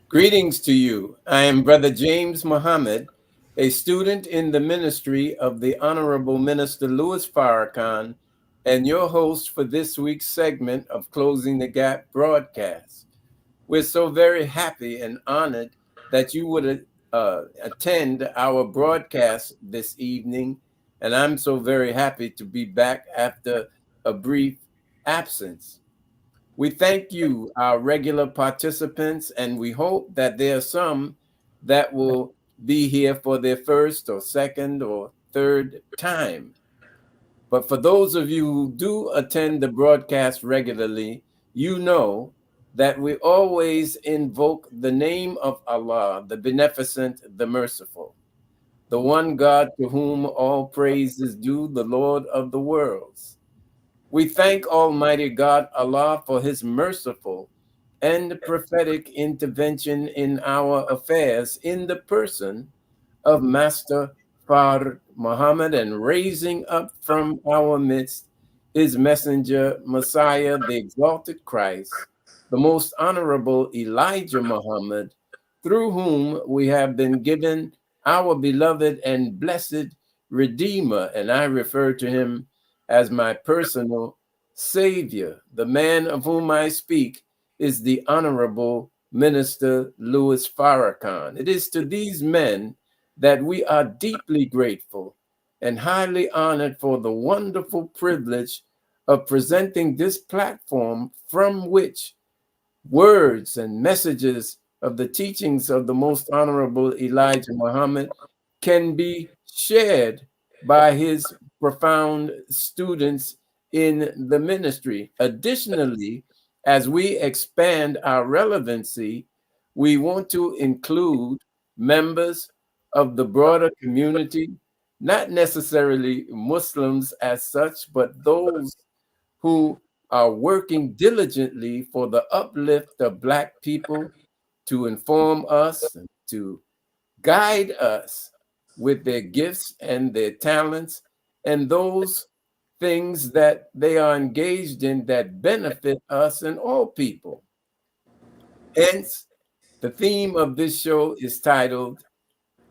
Greetings to you. I am Brother James Muhammad, a student in the ministry of the Honorable Minister Louis Farrakhan, and your host for this week's segment of Closing the Gap broadcast. We're so very happy and honored that you would attend our broadcast this evening, and I'm so very happy to be back after a brief absence. We thank you, our regular participants, and we hope that there are some that will be here for their first or second or third time. But for those of you who do attend the broadcast regularly, you know that we always invoke the name of Allah, the Beneficent, the Merciful, the one God to whom all praise is due, the Lord of the worlds. We thank Almighty God Allah for his merciful and prophetic intervention in our affairs in the person of Master Farad Muhammad and raising up from our midst his messenger, Messiah, the exalted Christ, the most honorable Elijah Muhammad, through whom we have been given our beloved and blessed Redeemer. And I refer to him as my personal Savior. The man of whom I speak is the Honorable Minister Louis Farrakhan. It is to these men that we are deeply grateful and highly honored for the wonderful privilege of presenting this platform from which words and messages of the teachings of the most honorable Elijah Muhammad can be shared by his profound students in the ministry. Additionally, as we expand our relevancy, we want to include members of the broader community, not necessarily Muslims as such, but those who are working diligently for the uplift of Black people, to inform us, to guide us with their gifts and their talents and those things that they are engaged in that benefit us and all people. Hence, the theme of this show is titled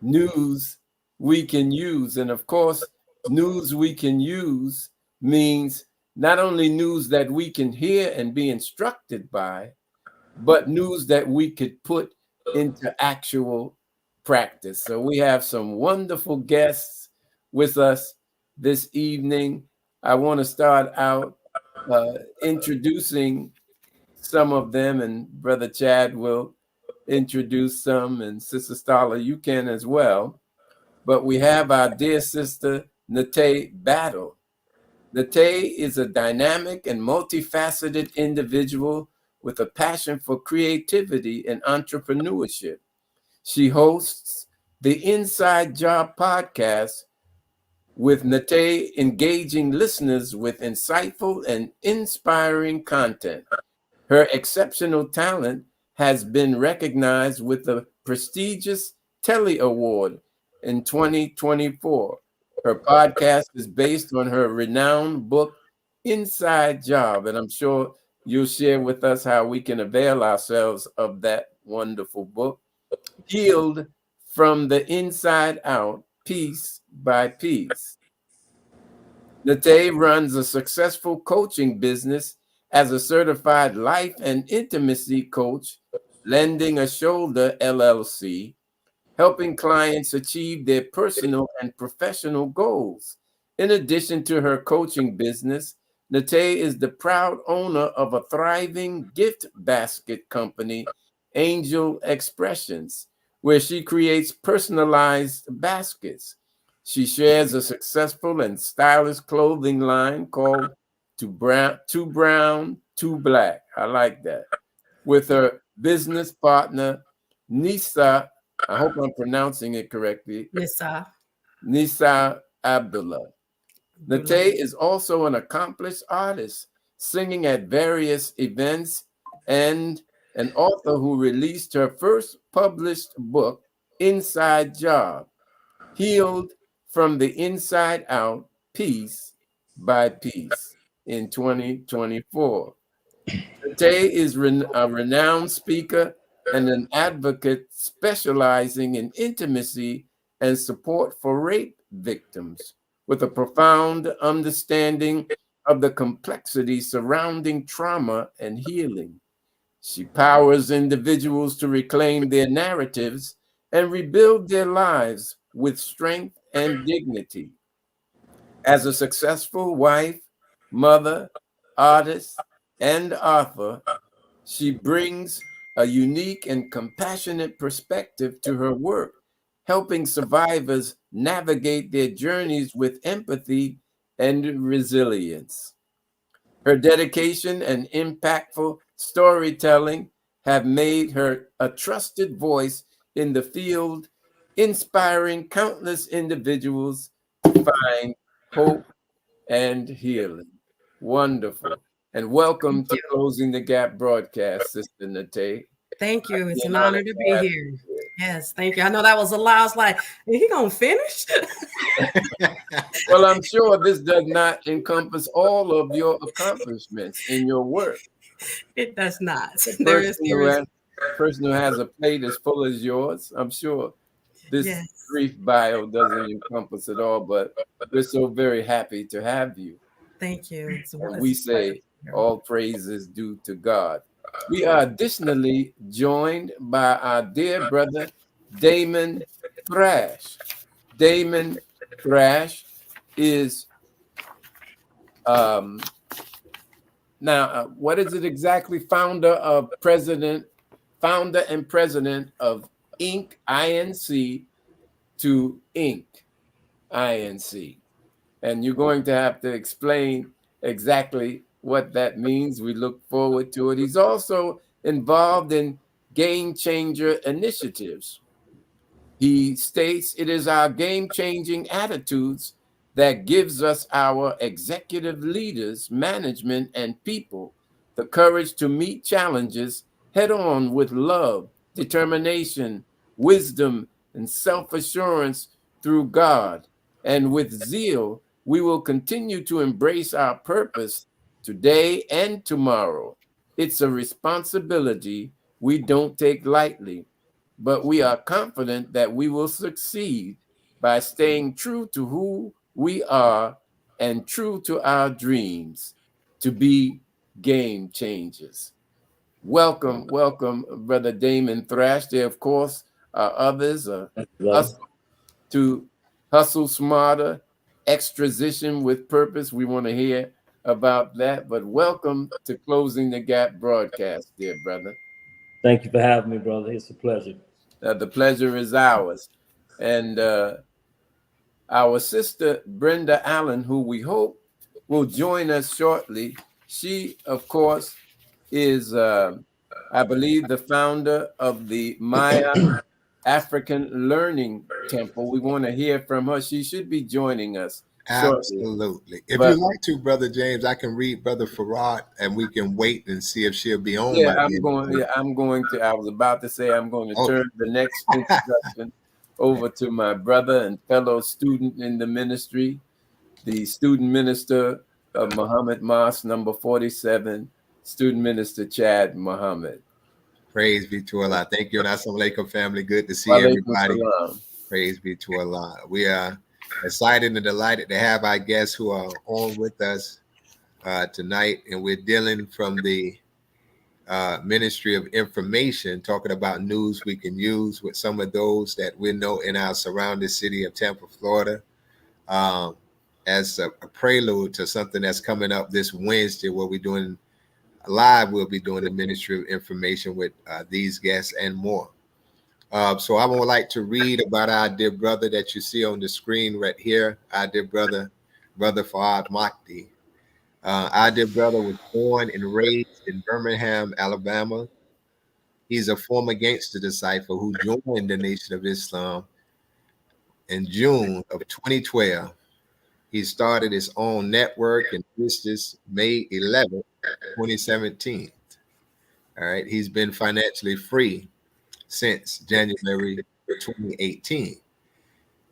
News We Can Use. And of course, news we can use means not only news that we can hear and be instructed by, but news that we could put into actual practice. So we have some wonderful guests with us this evening. I want to start out introducing some of them, and Brother Chad will introduce some, and Sister Starla, you can as well. But we have our dear sister, Nate Battle. Nate is a dynamic and multifaceted individual with a passion for creativity and entrepreneurship. She hosts the Inside Job podcast with Nate, engaging listeners with insightful and inspiring content. Her exceptional talent has been recognized with the prestigious Telly Award in 2024. Her podcast is based on her renowned book, Inside Job, and I'm sure you'll share with us how we can avail ourselves of that wonderful book, Healed from the Inside Out, Piece by Piece. Nate runs a successful coaching business as a certified life and intimacy coach, Lending a Shoulder LLC, helping clients achieve their personal and professional goals. In addition to her coaching business, Nate is the proud owner of a thriving gift basket company, Angel Expressions, where she creates personalized baskets. She shares a successful and stylish clothing line called Too Brown, Too Black. I like that. With her business partner, Nisa, I hope I'm pronouncing it correctly, Nisa Abdullah. Nate is also an accomplished artist, singing at various events, and an author who released her first published book, Inside Job, Healed from the Inside Out, Piece by Piece, in 2024. Nate is a renowned speaker and an advocate specializing in intimacy and support for rape victims, with a profound understanding of the complexity surrounding trauma and healing. She powers individuals to reclaim their narratives and rebuild their lives with strength and dignity. As a successful wife, mother, artist, and author, she brings a unique and compassionate perspective to her work, helping survivors navigate their journeys with empathy and resilience. Her dedication and impactful storytelling have made her a trusted voice in the field, inspiring countless individuals to find hope and healing. Wonderful. And welcome Thank to you. Closing the Gap broadcast, Sister Nate. Thank you. It's An an honor honor to to be have here. you here. Yes, thank you. I know that was a lot. I was like, is he gonna finish? Well, I'm sure this does not encompass all of your accomplishments in your work. It does not. The There is, person who has a plate as full as yours, I'm sure this yes. brief bio doesn't encompass it all, but we're so very happy to have you. Thank you. And It's we a pleasure to say be here. all praise is due to God. We are additionally joined by our dear brother, Damon Thrash. Damon Thrash is um, now, what is it exactly? Founder and president of Inc. to Inc. Inc. And you're going to have to explain exactly what that means. We look forward to it. He's also involved in game changer initiatives. He states it is our game-changing attitudes that gives us our executive leaders, management, and people the courage to meet challenges head on with love, determination, wisdom, and self-assurance through God. And with zeal, we will continue to embrace our purpose today and tomorrow. It's a responsibility we don't take lightly, but we are confident that we will succeed by staying true to who we are and true to our dreams to be game changers. Welcome, welcome, Brother Damon Thrash. There, of course, are others. Hustle to hustle smarter, extrazition with purpose. We want to hear about that. But welcome to Closing the Gap broadcast, dear brother. Thank you for having me, brother. It's a pleasure. The pleasure is ours. And our sister Brenda Allen, who we hope will join us shortly, she, of course, is, I believe, the founder of the Maya African Learning Temple. We want to hear from her. She should be joining us shortly. Absolutely. If But you like to, Brother James, I can read Brother Farad and we can wait and see if she'll be on yeah, by the end of the week. I'm going to. I was about to say I'm going to Oh, turn the next introduction over to my brother and fellow student in the ministry, the student minister of Muhammad Mosque, number 47, student minister Chad Muhammad. praise be to Allah. Thank you. And Assalamu alaikum, family. Good to see Walaikum everybody. salam. Praise be to Allah. We are excited and delighted to have our guests who are on with us tonight. And we're dealing from the Ministry of Information, talking about news we can use with some of those that we know in our surrounding city of Tampa, Florida, as a prelude to something that's coming up this Wednesday where we're doing live. We'll be doing the Ministry of Information with these guests and more. So I would like to read about our dear brother that you see on the screen right here, our dear brother, Brother Farad Mahdi. Our dear brother was born and raised in Birmingham, Alabama. He's a former gangster disciple who joined the Nation of Islam in June of 2012. He started his own network and business May 11th, 2017. All right. He's been financially free since January 2018.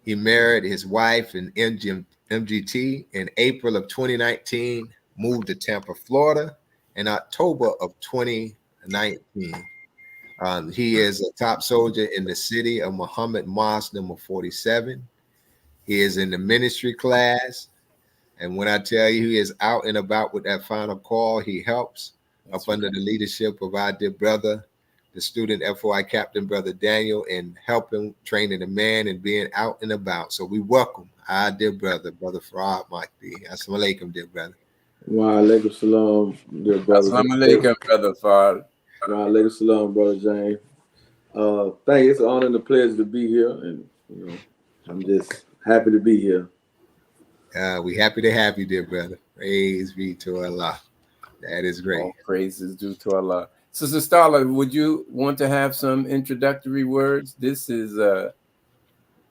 He married his wife in MGT in April of 2019, moved to Tampa, Florida in October of 2019. He is a top soldier in the city of Muhammad Mosque number 47. He is in the ministry class. And when I tell you he is out and about with that final call, he helps up under the leadership of our dear brother, the student FOI captain, Brother Daniel, in helping training the man and being out and about. So we welcome our dear brother, Brother Farad Makdi. Assalamu alaikum, dear brother. Wa alaikum salam, dear brother. Assalamu alaikum, Brother Farad. Wa alaikum salam, brother James. Thank you. It's an honor and a pleasure to be here, and I'm just happy to be here. We happy to have you, dear brother. Praise be to Allah. That is great. All praises due to Allah. Sister Starla, would you want to have some introductory words? This is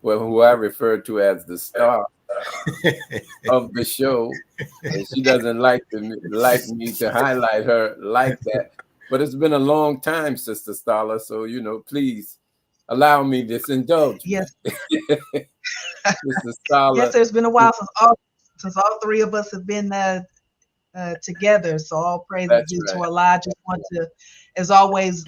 who I refer to as the star of the show. And she doesn't like me to highlight her like that. But it's been a long time, Sister Starla. So, please allow me this indulgence. Yes. Sister Starla. Yes, it's been a while since all three of us have been together. So all praise due to Allah. I just want to, as always,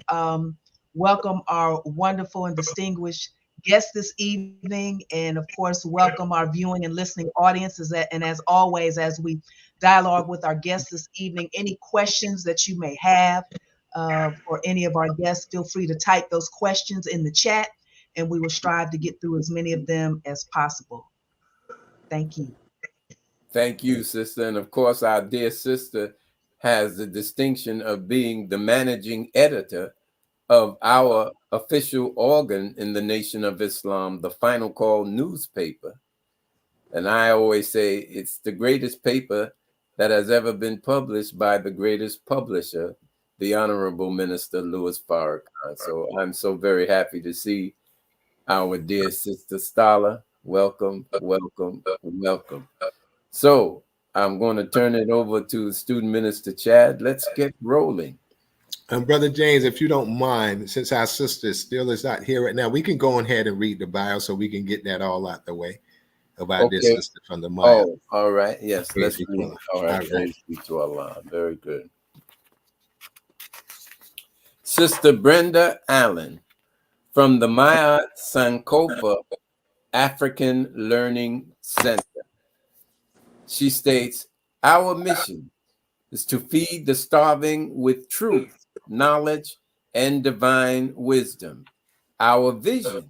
welcome our wonderful and distinguished guests this evening, and of course, welcome our viewing and listening audiences. And as always, as we dialogue with our guests this evening, any questions that you may have for any of our guests, feel free to type those questions in the chat, and we will strive to get through as many of them as possible. Thank you. Thank you, sister. And of course, our dear sister has the distinction of being the managing editor of our official organ in the Nation of Islam, the Final Call newspaper. And I always say it's the greatest paper that has ever been published by the greatest publisher, the Honorable Minister Louis Farrakhan. So I'm so very happy to see our dear sister Starla. Welcome, welcome, welcome. So I'm going to turn it over to Student Minister Chad. Let's get rolling. Brother James, if you don't mind, since our sister still is not here right now, we can go ahead and read the bio so we can get that all out the way about this sister from the Maya. Oh, all right. Yes, let's read. All right. Praise be to Allah. Very good. Sister Brenda Allen from the Maya Sankofa African Learning Center. She states, our mission is to feed the starving with truth, knowledge, and divine wisdom. Our vision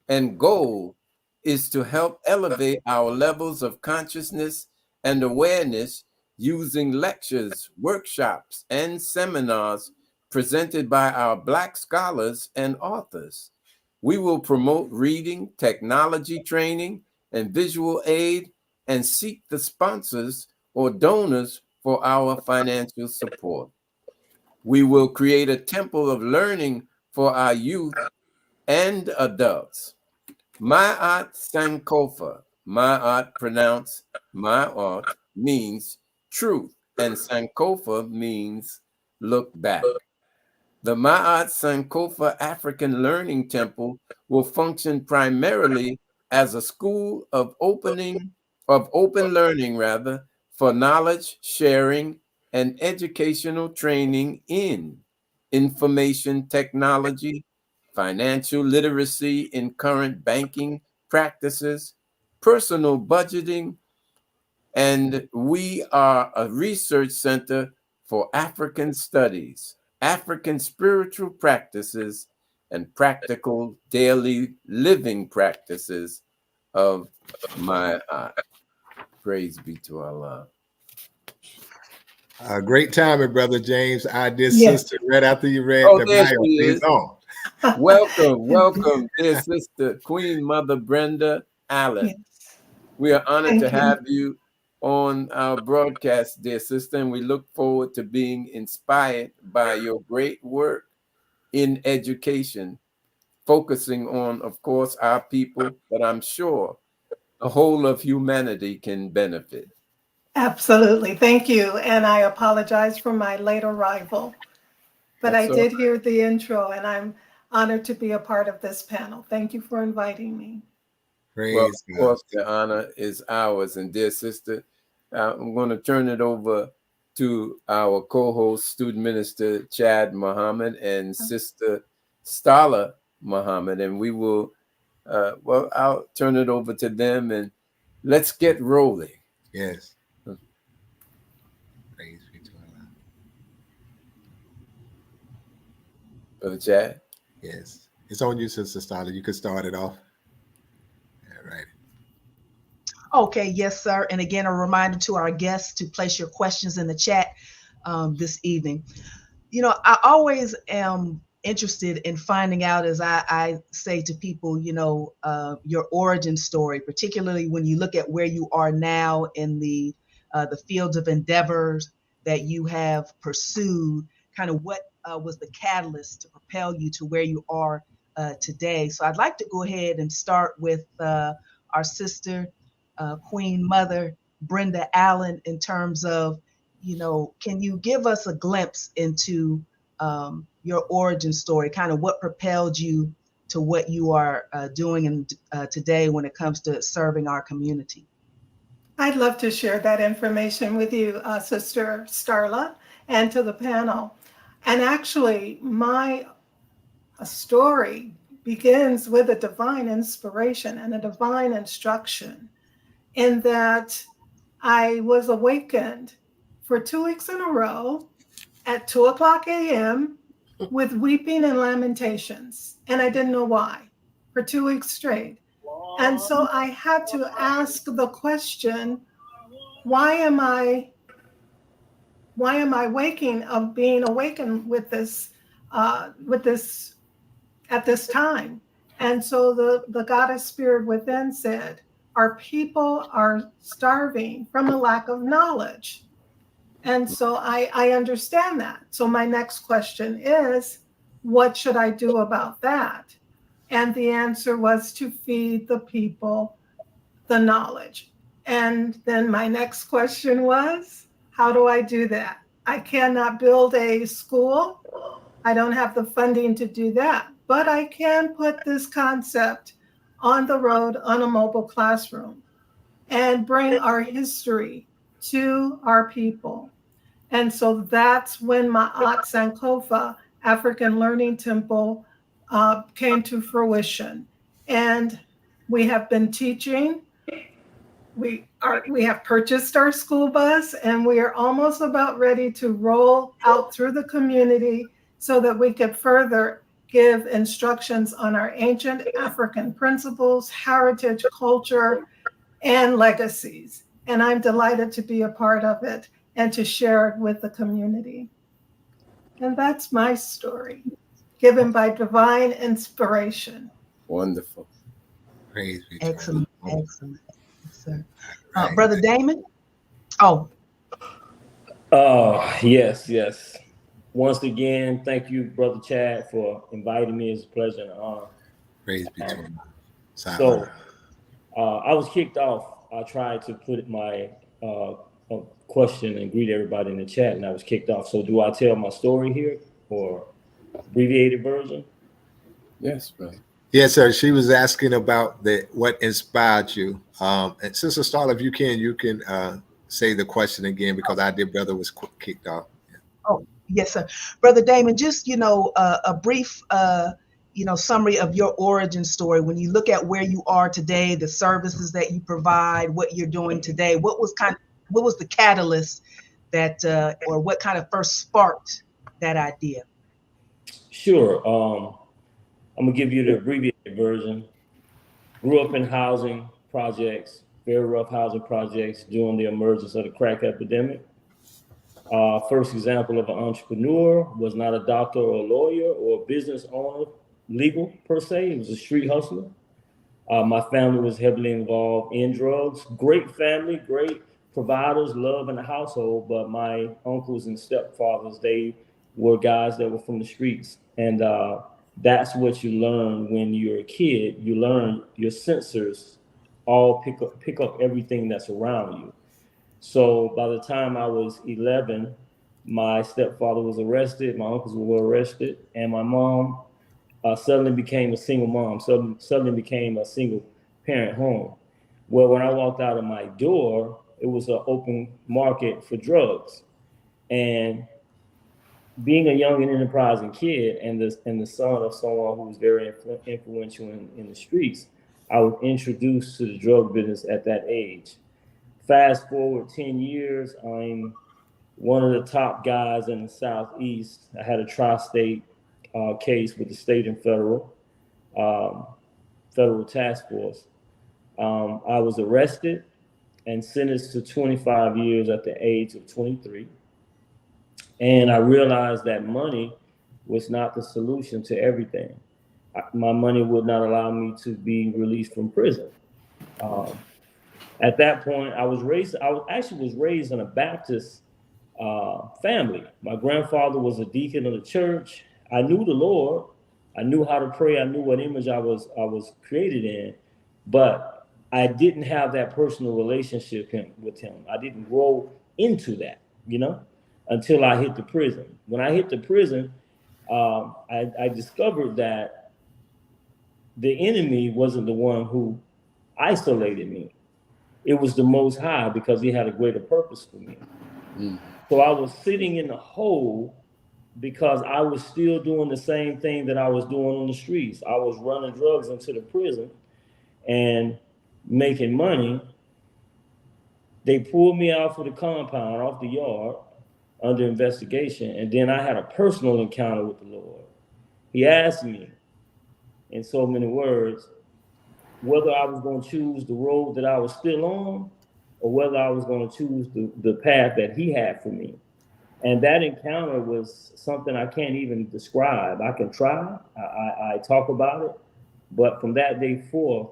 and goal is to help elevate our levels of consciousness and awareness using lectures, workshops, and seminars presented by our Black scholars and authors. We will promote reading, technology training, and visual aid, and seek the sponsors or donors for our financial support. We will create a temple of learning for our youth and adults. Ma'at Sankofa, Ma'at pronounced Ma'at, means truth, and Sankofa means look back. The Ma'at Sankofa African Learning Temple will function primarily as a school of open learning for knowledge sharing and educational training in information technology, financial literacy in current banking practices, personal budgeting, and we are a research center for African studies, African spiritual practices, and practical daily living practices of my art. Praise be to Allah. Great timing, Brother James. Our dear sister, right after you read the bio, please on. Welcome, dear sister, Queen Mother Brenda Allen. Yes. We are honored to have you on our broadcast, dear sister, and we look forward to being inspired by your great work in education, focusing on, of course, our people, but I'm sure the whole of humanity can benefit. Absolutely. Thank you. And I apologize for my late arrival, but I did hear the intro, and I'm honored to be a part of this panel. Thank you for inviting me. Well, of course, the honor is ours. And dear sister, I'm going to turn it over to our co-host, Student Minister Chad Muhammad and Sister Starla Muhammad, and we will, well, I'll turn it over to them and let's get rolling. Yes. Praise be to Allah. Brother Chad? Yes. It's on you, Sister Starla. You can start it off. All right. Okay, yes, sir. And again, a reminder to our guests to place your questions in the chat this evening. You know, I always am interested in finding out, as I say to people, you know, your origin story, particularly when you look at where you are now in the fields of endeavors that you have pursued, kind of what was the catalyst to propel you to where you are today. So I'd like to go ahead and start with our sister, Queen Mother Brenda Allen, in terms of, you know, can you give us a glimpse into your origin story, kind of what propelled you to what you are doing today when it comes to serving our community? I'd love to share that information with you, Sister Starla, and to the panel. And actually, my story begins with a divine inspiration and a divine instruction, in that I was awakened for 2 weeks in a row at 2:00 a.m. with weeping and lamentations. And I didn't know why for 2 weeks straight. And so I had to ask the question, why am I being awakened with this at this time? And so the goddess spirit within said, our people are starving from a lack of knowledge. And so I understand that. So my next question is, what should I do about that? And the answer was to feed the people the knowledge. And then my next question was, how do I do that? I cannot build a school. I don't have the funding to do that, but I can put this concept on the road on a mobile classroom and bring our history to our people. And so that's when my aunt Sankofa African Learning Temple came to fruition. And we have been teaching. We have purchased our school bus, and we are almost about ready to roll out through the community so that we could further give instructions on our ancient African principles, heritage, culture, and legacies. And I'm delighted to be a part of it and to share it with the community. And that's my story, given by divine inspiration. Wonderful. Praise be to Excellent, Allah. excellent. Yes, sir. Right. Brother Damon? Oh. Yes. Once again, thank you, Brother Chad, for inviting me. It's a pleasure and an honor. Praise be to Allah. So, I was kicked off. I tried to put my question and greet everybody in the chat, and I was kicked off. So do I tell my story here, or abbreviated version? Yes, brother. Yes, sir. She was asking about what inspired you. And Sister Starla, if you can say the question again, because our dear brother was kicked off. Yeah. Oh, yes, sir. Brother Damon, just, you know, a brief, summary of your origin story. When you look at where you are today, the services that you provide, what you're doing today, what was the catalyst that, or what kind of first sparked that idea? Sure. I'm gonna give you the abbreviated version. Grew up in housing projects, very rough housing projects during the emergence of the crack epidemic. First example of an entrepreneur was not a doctor or a lawyer or a business owner, legal per se. It was a street hustler. My family was heavily involved in drugs. Great family, great providers, love in the household, but my uncles and stepfathers, they were guys that were from the streets. And that's what you learn when you're a kid. You learn your sensors all pick up everything that's around you. So by the time I was 11, my stepfather was arrested, my uncles were arrested, and my mom suddenly became a single mom, suddenly became a single parent home. Well, when I walked out of my door, it was an open market for drugs. And being a young and enterprising kid and the son of someone who was very influential in the streets, I was introduced to the drug business at that age. Fast forward 10 years, I'm one of the top guys in the Southeast. I had a tri-state case with the state and um, federal task force. I was arrested and sentenced to 25 years at the age of 23. And I realized that money was not the solution to everything. My money would not allow me to be released from prison. At that point, I was actually raised in a Baptist family. My grandfather was a deacon of the church. I knew the Lord. I knew how to pray. I knew what image I was created in, but I didn't have that personal relationship with him. I didn't grow into that, until I hit the prison. When I hit the prison, I discovered that the enemy wasn't the one who isolated me. It was the Most High, because he had a greater purpose for me. So I was sitting in the hole because I was still doing the same thing that I was doing on the streets. I was running drugs into the prison and making money. They pulled me out for the compound, off the yard, under investigation. And then I had a personal encounter with the Lord. He asked me, in so many words, whether I was going to choose the road that I was still on, or whether I was going to choose the path that he had for me. And that encounter was something I can't even describe. I can try, I talk about it, but from that day forth,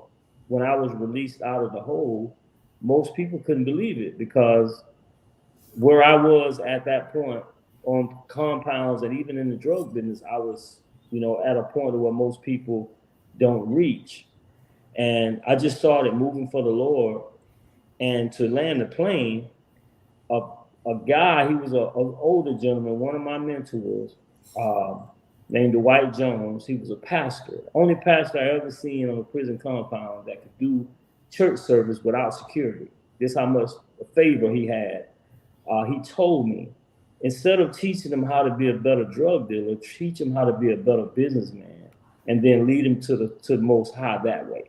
when I was released out of the hole, most people couldn't believe it, because where I was at that point on compounds and even in the drug business, I was, at a point where most people don't reach. And I just started moving for the Lord. And to land the plane, a guy, he was an older gentleman, one of my mentors, named Dwight Jones. He was a pastor, only pastor I ever seen on a prison compound that could do church service without security. This how much favor he had. He told me, instead of teaching him how to be a better drug dealer, teach him how to be a better businessman, and then lead him to the Most High that way.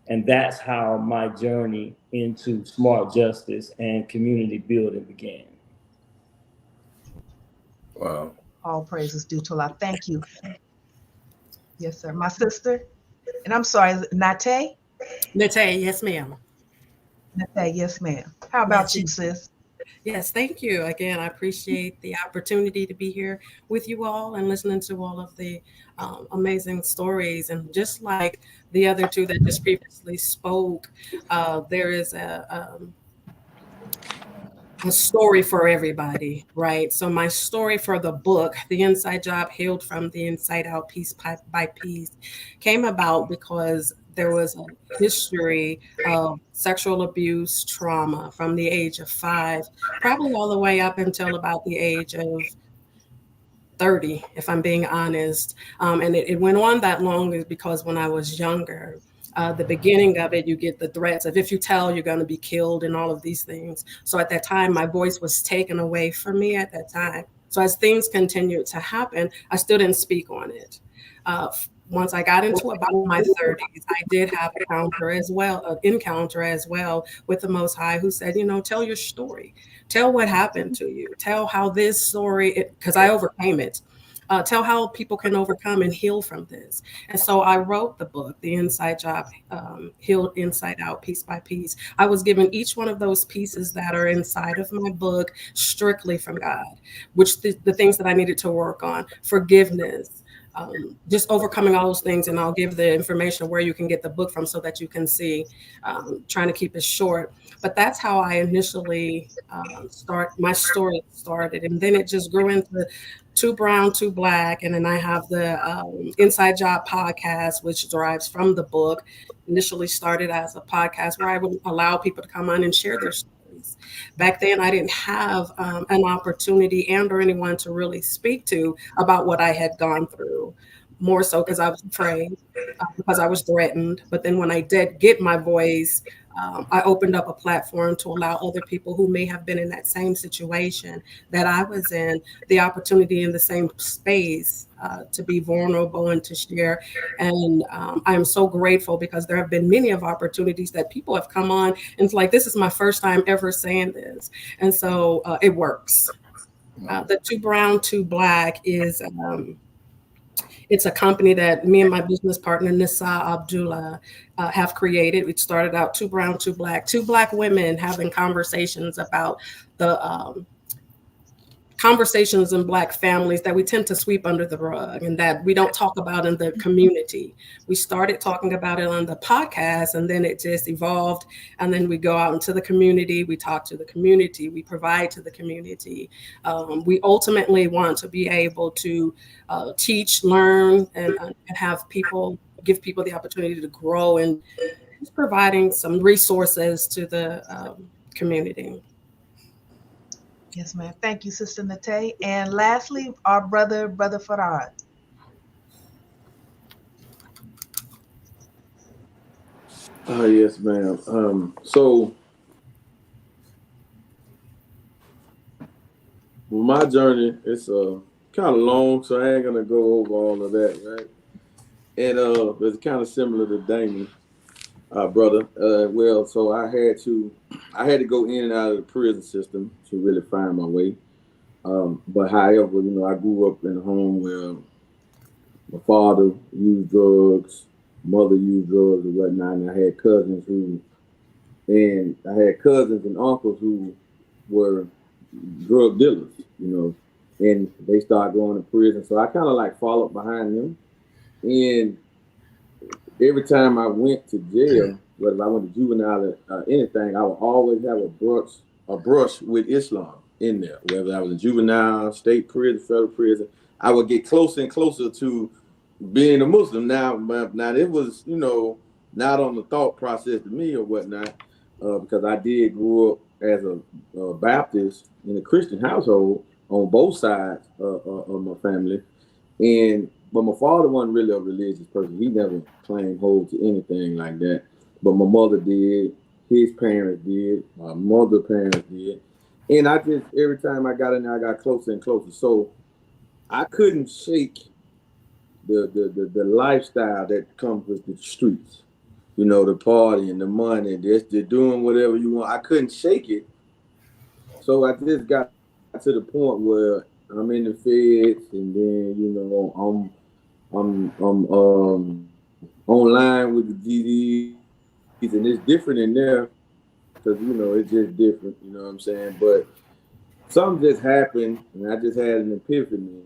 And that's how my journey into smart justice and community building began. Wow. All praises due to Allah. Thank you. Yes, sir. My sister, and I'm sorry, is it Nate? Nate, yes, ma'am. Nate, yes, ma'am. How about you, sis? Yes, thank you. Again, I appreciate the opportunity to be here with you all and listening to all of the amazing stories. And just like the other two that just previously spoke, there is a story for everybody, right? So my story for the book, The Inside Job, Healed from the Inside Out, Piece by Piece, came about because there was a history of sexual abuse trauma from the age of 5, probably all the way up until about the age of 30, if I'm being honest. And it went on that long because when I was younger, the beginning of it, you get the threats of, if you tell, you're going to be killed and all of these things. So at that time, my voice was taken away from me at that time. So as things continued to happen, I still didn't speak on it. Once I got into about my 30s, I did have an encounter as well with the Most High, who said, tell your story. Tell what happened to you. Tell how this story, because I overcame it. Tell how people can overcome and heal from this. And so I wrote the book, The Inside Job, Healed Inside Out, Piece by Piece. I was given each one of those pieces that are inside of my book strictly from God, which the things that I needed to work on, forgiveness, just overcoming all those things. And I'll give the information where you can get the book from so that you can see, trying to keep it short. But that's how I initially my story started. And then it just grew into Two Brown, Two Black. And then I have the Inside Job podcast, which derives from the book. Initially started as a podcast where I would allow people to come on and share their stories. Back then, I didn't have an opportunity or anyone to really speak to about what I had gone through. more so because I was afraid, because I was threatened. But then when I did get my voice, I opened up a platform to allow other people who may have been in that same situation that I was in the opportunity in the same space to be vulnerable and to share. And I am so grateful because there have been many of opportunities that people have come on and it's like, this is my first time ever saying this. And so it works. The Too Brown, Too Black is it's a company that me and my business partner, Nissa Abdullah, have created. We started out Too Brown, Too Black, two Black women having conversations about the conversations in Black families that we tend to sweep under the rug and that we don't talk about in the community. We started talking about it on the podcast and then it just evolved. And then we go out into the community, we talk to the community, we provide to the community. We ultimately want to be able to teach, learn, and have people, give people the opportunity to grow and just providing some resources to the community. Yes, ma'am. Thank you, Sister Nate. And lastly, our brother Farad. Yes, ma'am. So my journey is kind of long, so I ain't gonna go over all of that, right? And it's kind of similar to Damon, brother. Well, so I had to go in and out of the prison system to really find my way. But however, I grew up in a home where my father used drugs, mother used drugs and whatnot, and I had cousins and uncles who were drug dealers, and they started going to prison. So I kind of like followed behind them. And every time I went to jail, whether I went to juvenile or anything, I would always have a brush with Islam in there. Whether I was in juvenile, state prison, federal prison, I would get closer and closer to being a Muslim. Now it was, not on the thought process to me or whatnot, because I did grow up as a Baptist in a Christian household on both sides of my family, but my father wasn't really a religious person. He never claimed hold to anything like that. But my mother did, his parents did, my mother's parents did. And I just, every time I got in there, I got closer and closer. So I couldn't shake the lifestyle that comes with the streets. The party and the money, just doing whatever you want. I couldn't shake it. So I just got to the point where I'm in the feds, and then I'm online with the GDs, and it's different in there because it's just different. You know what I'm saying? But something just happened, and I just had an epiphany.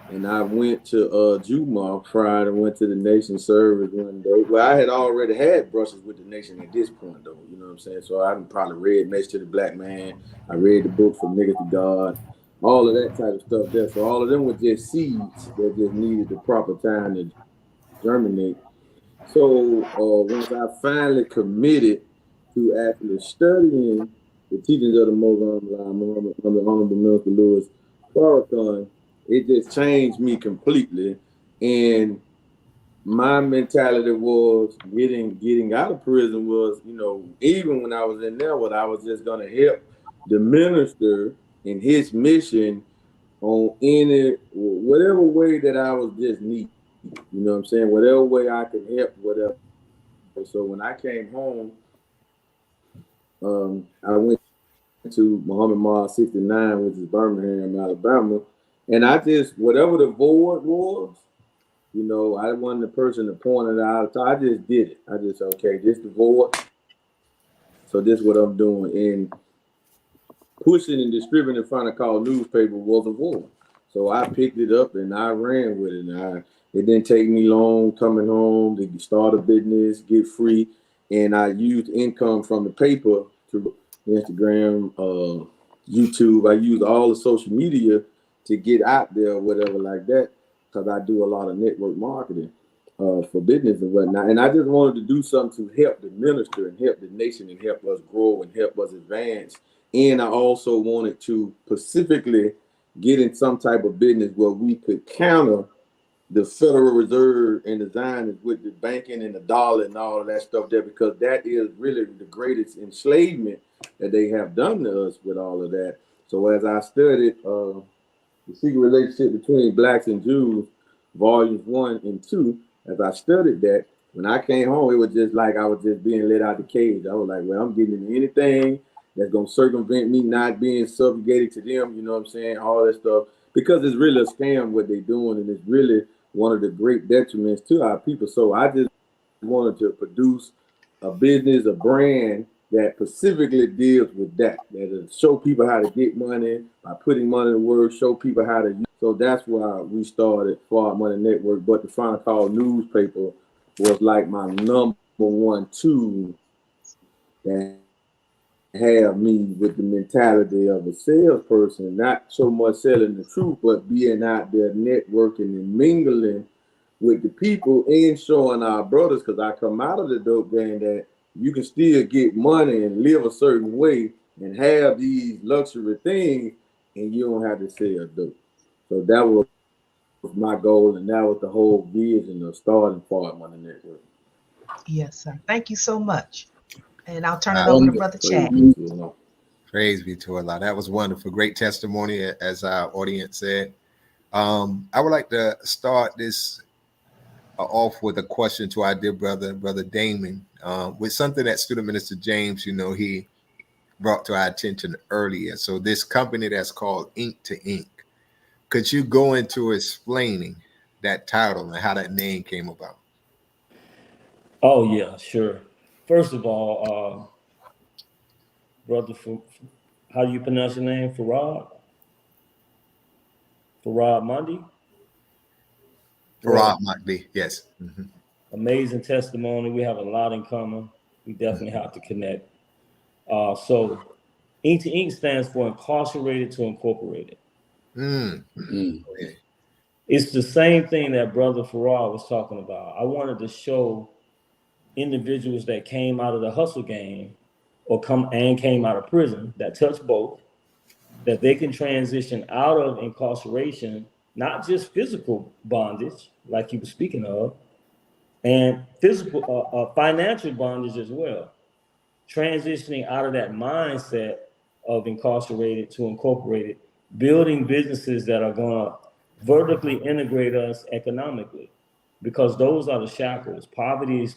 And I went to Juma Friday and went to the Nation service one day. Well, I had already had brushes with the Nation at this point, though. You know what I'm saying? So I probably read Message to the Black Man. I read the book From Niggas to God. All of that type of stuff there. So all of them were just seeds that just needed the proper time to germinate. So once I finally committed to actually studying the teachings of the Most Honorable Minister Louis Farrakhan, it just changed me completely. And my mentality was getting out of prison was, even when I was in there, I was just going to help the minister in his mission on whatever way that I was just needed. You know what I'm saying? Whatever way I could help, whatever. So when I came home, I went to Muhammad Mall 69, which is Birmingham, Alabama. And I just, whatever the void was, I wasn't the person to point it out. So I just did it. I just, okay, this the void. So this is what I'm doing. And pushing and distributing in front of called newspaper was a void. So I picked it up and I ran with it. It didn't take me long coming home to start a business, get free. And I used income from the paper to Instagram, YouTube. I used all the social media to get out there or whatever like that, because I do a lot of network marketing for business and whatnot. And I just wanted to do something to help the minister and help the nation and help us grow and help us advance. And I also wanted to specifically get in some type of business where we could counter the Federal Reserve and the Zionists with the banking and the dollar and all of that stuff there, because that is really the greatest enslavement that they have done to us with all of that. So as I studied the secret relationship between blacks and Jews, volumes 1 and 2, as I studied that, when I came home, it was just like I was just being let out the cage. I was like, well, I'm getting into anything that's going to circumvent me not being subjugated to them, you know what I'm saying, all that stuff, because it's really a scam what they're doing, and it's really one of the great detriments to our people. So I just wanted to produce a business, a brand that specifically deals with that will show people how to get money by putting money to work, show people how to use. So that's why we started Farad Money Network. But the Final Call newspaper was like my #1 tool that have me with the mentality of a salesperson, not so much selling the truth, but being out there networking and mingling with the people and showing our brothers, because I come out of the dope game, that you can still get money and live a certain way and have these luxury things, and you don't have to sell dope. So that was my goal, and that was the whole vision of starting Farad Money Network. Yes, sir. Thank you so much. And I'll turn it over to Brother Chad. Praise be to Allah. That was wonderful. Great testimony, as our audience said. I would like to start this off with a question to our dear brother Damon, with something that Student Minister James, he brought to our attention earlier. So this company that's called Ink to Ink, could you go into explaining that title and how that name came about? Oh yeah, sure. First of all, brother, how do you pronounce your name? Farad? Farad Mundi? Farad Mundi, yes. Mm-hmm. Amazing testimony. We have a lot in common. We definitely have to connect. So Ink to Ink stands for Incarcerated to Incorporated. Okay. It's the same thing that Brother Farad was talking about. I wanted to show individuals that came out of the hustle game or came out of prison, that touch both, that they can transition out of incarceration, not just physical bondage, like you were speaking of, and physical, financial bondage as well. Transitioning out of that mindset of incarcerated to incorporated, building businesses that are going to vertically integrate us economically, because those are the shackles. Poverty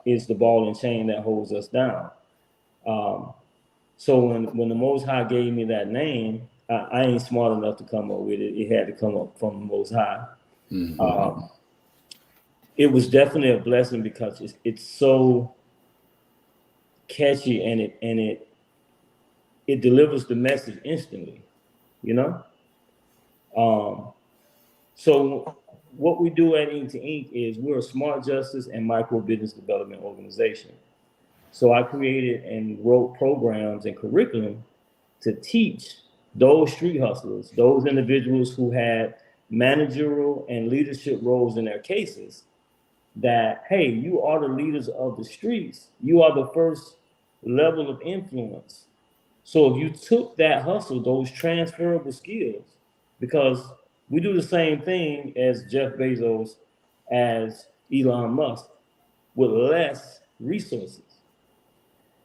is the ball and chain that holds us down. So when the Most High gave me that name, I ain't smart enough to come up with it. It had to come up from the Most High. Mm-hmm. It was definitely a blessing because it's so catchy, and it delivers the message instantly, So what we do at Ink to Ink is we're a smart justice and micro business development organization. So I created and wrote programs and curriculum to teach those street hustlers, those individuals who had managerial and leadership roles in their cases, that, hey, you are the leaders of the streets. You are the first level of influence. So if you took that hustle, those transferable skills, because we do the same thing as Jeff Bezos, as Elon Musk, with less resources.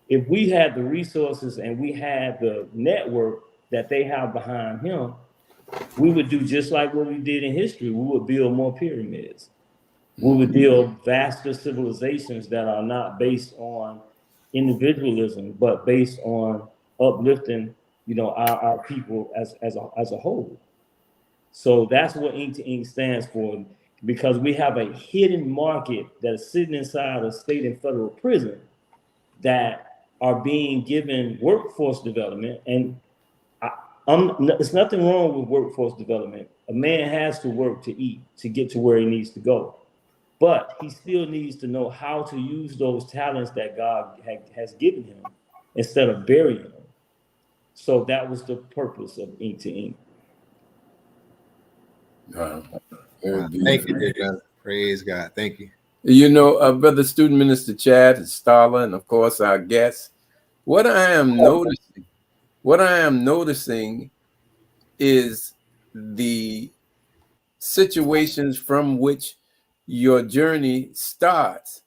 If we had the resources and we had the network that they have behind him, we would do just like what we did in history. We would build more pyramids. We would build vaster civilizations that are not based on individualism, but based on uplifting, our people as a whole. So that's what Ink to Ink stands for, because we have a hidden market that is sitting inside a state and federal prison that are being given workforce development. And it's nothing wrong with workforce development. A man has to work to eat, to get to where he needs to go. But he still needs to know how to use those talents that God has given him instead of burying them. So that was the purpose of Ink to Ink. Wow. Thank you, dear brother. Praise God. Thank you. Brother Student Minister Chad, Starla, and of course our guests, what I am noticing is the situations from which your journey starts.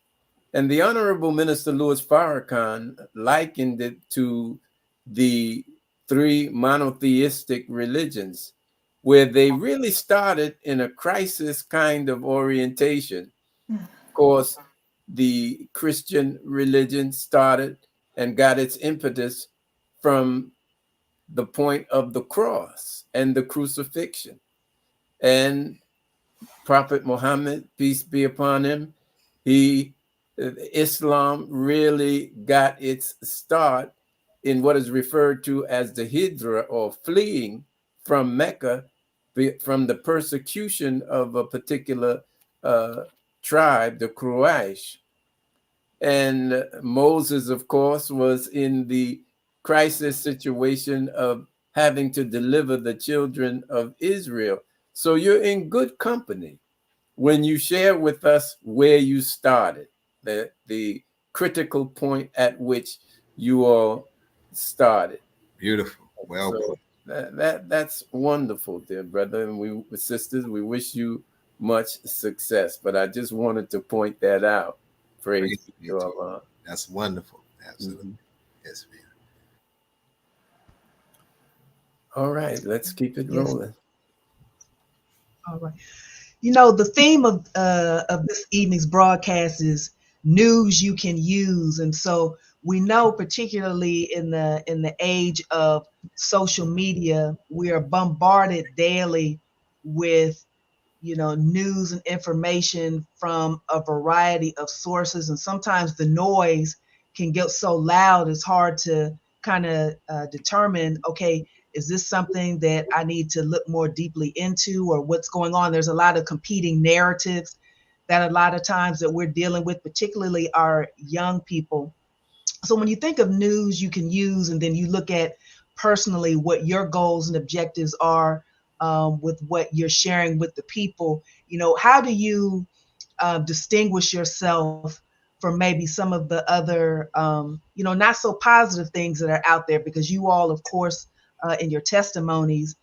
And the Honorable Minister Louis Farrakhan likened it to the three monotheistic religions, where they really started in a crisis kind of orientation. Of course, the Christian religion started and got its impetus from the point of the cross and the crucifixion. And Prophet Muhammad, peace be upon him, Islam really got its start in what is referred to as the Hijra, or fleeing from Mecca from the persecution of a particular tribe, the Quraysh. And Moses, of course, was in the crisis situation of having to deliver the children of Israel. So you're in good company when you share with us where you started, the critical point at which you all started. Beautiful. Well so put. That's wonderful, dear brother. And we sisters, we wish you much success. But I just wanted to point that out. Praise be to Allah. That's wonderful. Absolutely. Yes, man. All right, let's keep it rolling. All right. You know, the theme of this evening's broadcast is news you can use, and so we know, particularly in the age of social media, we are bombarded daily with, you know, news and information from a variety of sources, and sometimes the noise can get so loud it's hard to kind of determine, okay, is this something that I need to look more deeply into, or what's going on? There's a lot of competing narratives that a lot of times that we're dealing with, particularly our young people. So when you think of news you can use, and then you look at personally what your goals and objectives are with what you're sharing with the people, you know, how do you distinguish yourself from maybe some of the other, you know, not so positive things that are out there? Because you all, of course, in your testimonies,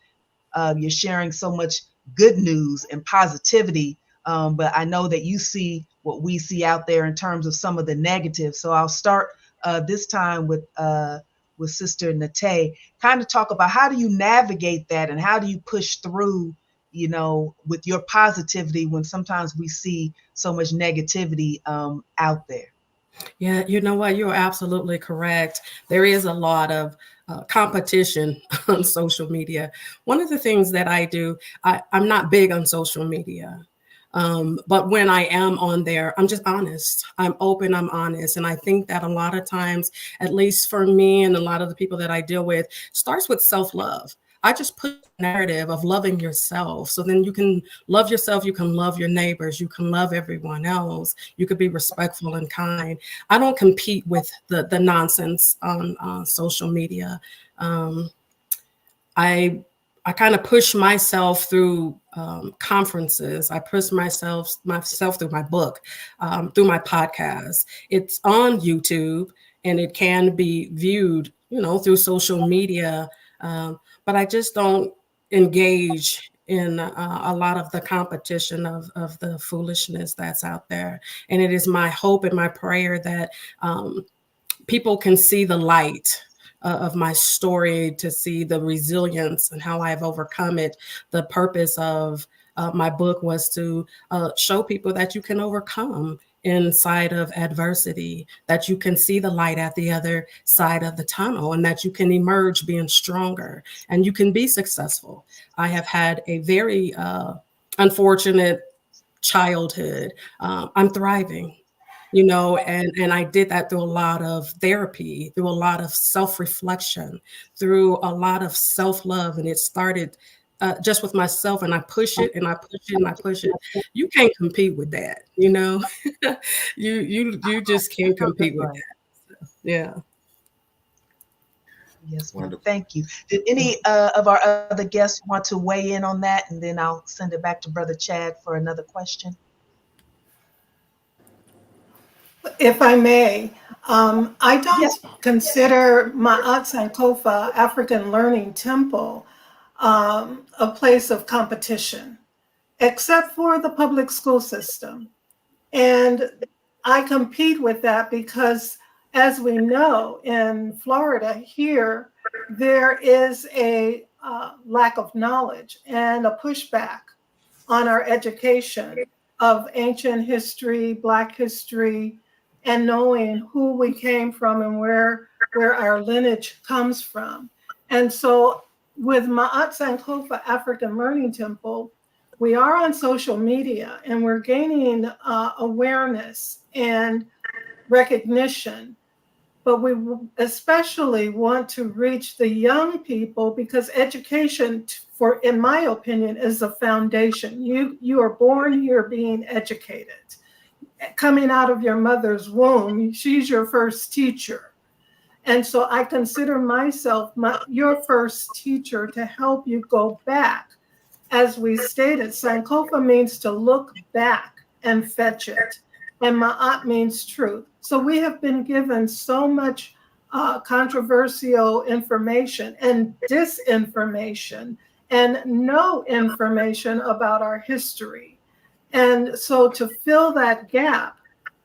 you're sharing so much good news and positivity. But I know that you see what we see out there in terms of some of the negatives. So I'll start this time with Sister Nate, kind of talk about how do you navigate that, and how do you push through, you know, with your positivity when sometimes we see so much negativity out there. Yeah, you know what? You're absolutely correct. There is a lot of competition on social media. One of the things that I do, I'm not big on social media. But when I am on there, I'm just honest. I'm open, I'm honest. And I think that a lot of times, at least for me and a lot of the people that I deal with, starts with self-love. I just put a narrative of loving yourself. So then you can love yourself, you can love your neighbors, you can love everyone else. You could be respectful and kind. I don't compete with the nonsense on social media. I kind of push myself through conferences. I push myself through my book, through my podcast. It's on YouTube and it can be viewed, you know, through social media. But I just don't engage in a lot of the competition of the foolishness that's out there. And it is my hope and my prayer that people can see the light of my story, to see the resilience and how I've overcome it. The purpose of my book was to show people that you can overcome inside of adversity, that you can see the light at the other side of the tunnel, and that you can emerge being stronger and you can be successful. I have had a very unfortunate childhood. I'm thriving, you know, and I did that through a lot of therapy, through a lot of self-reflection, through a lot of self-love. And it started just with myself, and I push it and I push it and I push it. You can't compete with that, you know. you just can't compete with that. So, yeah. Yes, wonderful. Thank you. Did any of our other guests want to weigh in on that? And then I'll send it back to Brother Chad for another question. If I may, I don't consider my Aunt Sankofa African Learning Temple a place of competition. except for the public school system. And I compete with that because, as we know, in Florida here, there is a lack of knowledge and a pushback on our education of ancient history, Black history, and knowing who we came from and where our lineage comes from. And so with Ma'at Sankofa African Learning Temple, we are on social media and we're gaining awareness and recognition, but we especially want to reach the young people because education, in my opinion, is the foundation. You are born here being educated. Coming out of your mother's womb, she's your first teacher. And so I consider myself your first teacher to help you go back. As we stated, Sankofa means to look back and fetch it. And Ma'at means truth. So we have been given so much controversial information and disinformation and no information about our history. And so to fill that gap,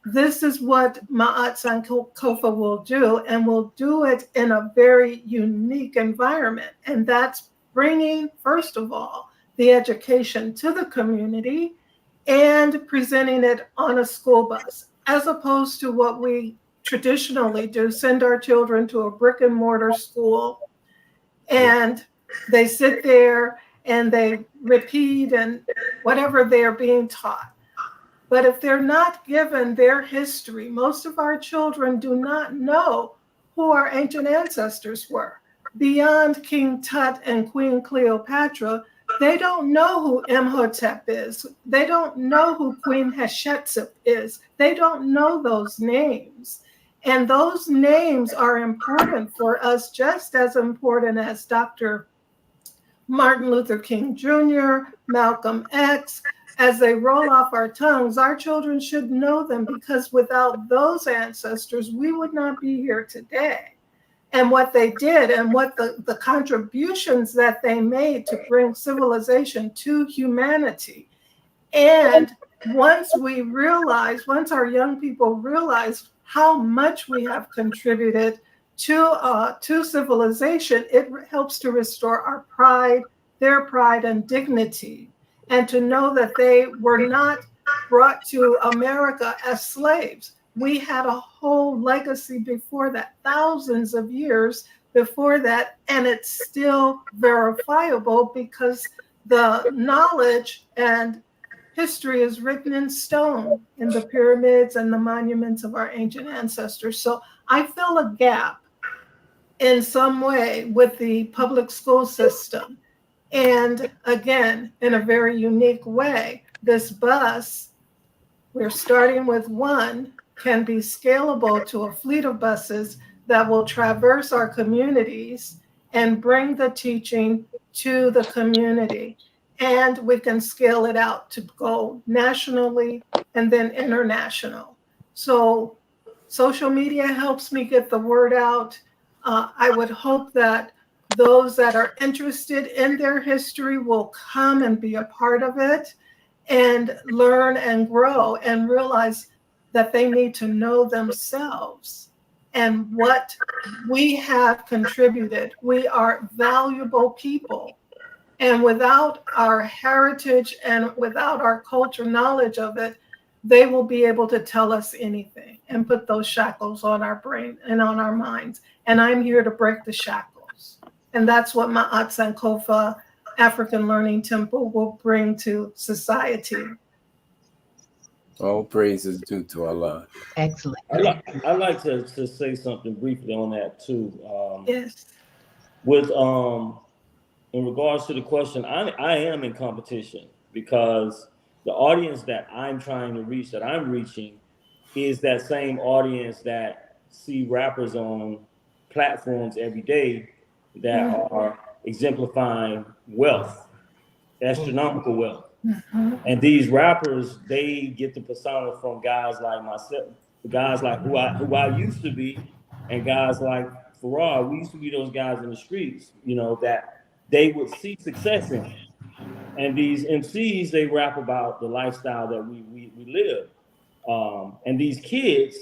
this is what Ma'at Sankofa will do, and will do it in a very unique environment. And that's bringing, first of all, the education to the community and presenting it on a school bus, as opposed to what we traditionally do, send our children to a brick and mortar school and they sit there and they repeat and whatever they're being taught. But if they're not given their history, most of our children do not know who our ancient ancestors were. Beyond King Tut and Queen Cleopatra, they don't know who Imhotep is. They don't know who Queen Hatshepsut is. They don't know those names. And those names are important for us, just as important as Dr. Martin Luther King Jr., Malcolm X. As they roll off our tongues, our children should know them, because without those ancestors, we would not be here today. And what they did and what the contributions that they made to bring civilization to humanity. And once our young people realize how much we have contributed to civilization, it helps to restore our pride, their pride and dignity. And to know that they were not brought to America as slaves. We had a whole legacy before that, thousands of years before that, and it's still verifiable because the knowledge and history is written in stone in the pyramids and the monuments of our ancient ancestors. So I fill a gap in some way with the public school system. And again, in a very unique way, this bus, we're starting with one, can be scalable to a fleet of buses that will traverse our communities and bring the teaching to the community. And we can scale it out to go nationally and then international. So social media helps me get the word out. I would hope that those that are interested in their history will come and be a part of it and learn and grow and realize that they need to know themselves and what we have contributed. We are valuable people. And without our heritage and without our culture knowledge of it, they will be able to tell us anything and put those shackles on our brain and on our minds. And I'm here to break the shackles. And that's what Ma'at Sankofa African Learning Temple will bring to society. All praise is due to Allah. Excellent. I'd like to say something briefly on that too. Yes. With in regards to the question, I am in competition because the audience that I'm trying to reach, that I'm reaching, is that same audience that see rappers on platforms every day that are exemplifying wealth, astronomical wealth. Mm-hmm. And these rappers, they get the persona from guys like myself, guys like who I used to be, and guys like Farad. We used to be those guys in the streets, that they would see success in. And these MCs, they rap about the lifestyle that we live. And these kids,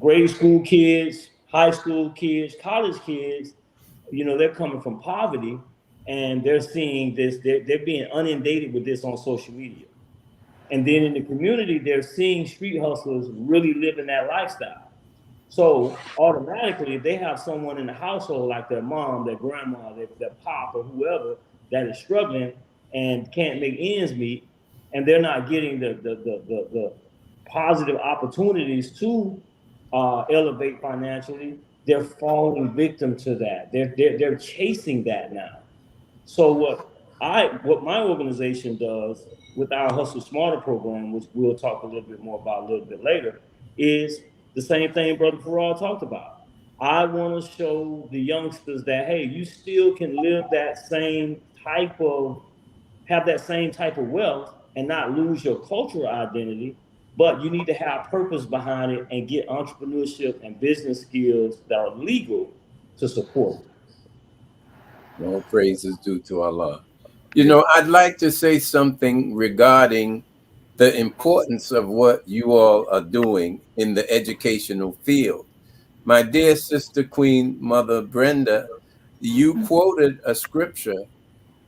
grade school kids, high school kids, college kids, you know, they're coming from poverty and they're seeing this, they're being inundated with this on social media. And then in the community, they're seeing street hustlers really living that lifestyle. So automatically, if they have someone in the household like their mom, their grandma, their pop, or whoever that is struggling and can't make ends meet, and they're not getting the positive opportunities to elevate financially, they're falling victim to that. They're chasing that now. So what my organization does with our Hustle Smarter program, which we'll talk a little bit more about a little bit later, is the same thing Brother Farad talked about. I want to show the youngsters that, hey, you still can live that same type of, have that same type of wealth and not lose your cultural identity, but you need to have purpose behind it and get entrepreneurship and business skills that are legal to support it. All praises due to Allah. You know, I'd like to say something regarding the importance of what you all are doing in the educational field. My dear sister, Queen Mother Brenda, you quoted a scripture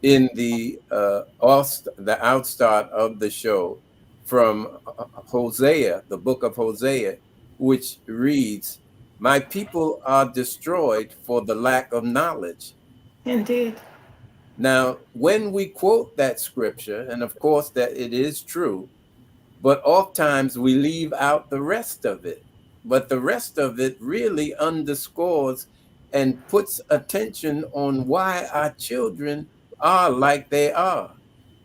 in the outstart of the show from Hosea, the book of Hosea, which reads, "My people are destroyed for the lack of knowledge." Indeed. Now, when we quote that scripture, and of course that it is true, but oftentimes we leave out the rest of it. But the rest of it really underscores and puts attention on why our children are like they are.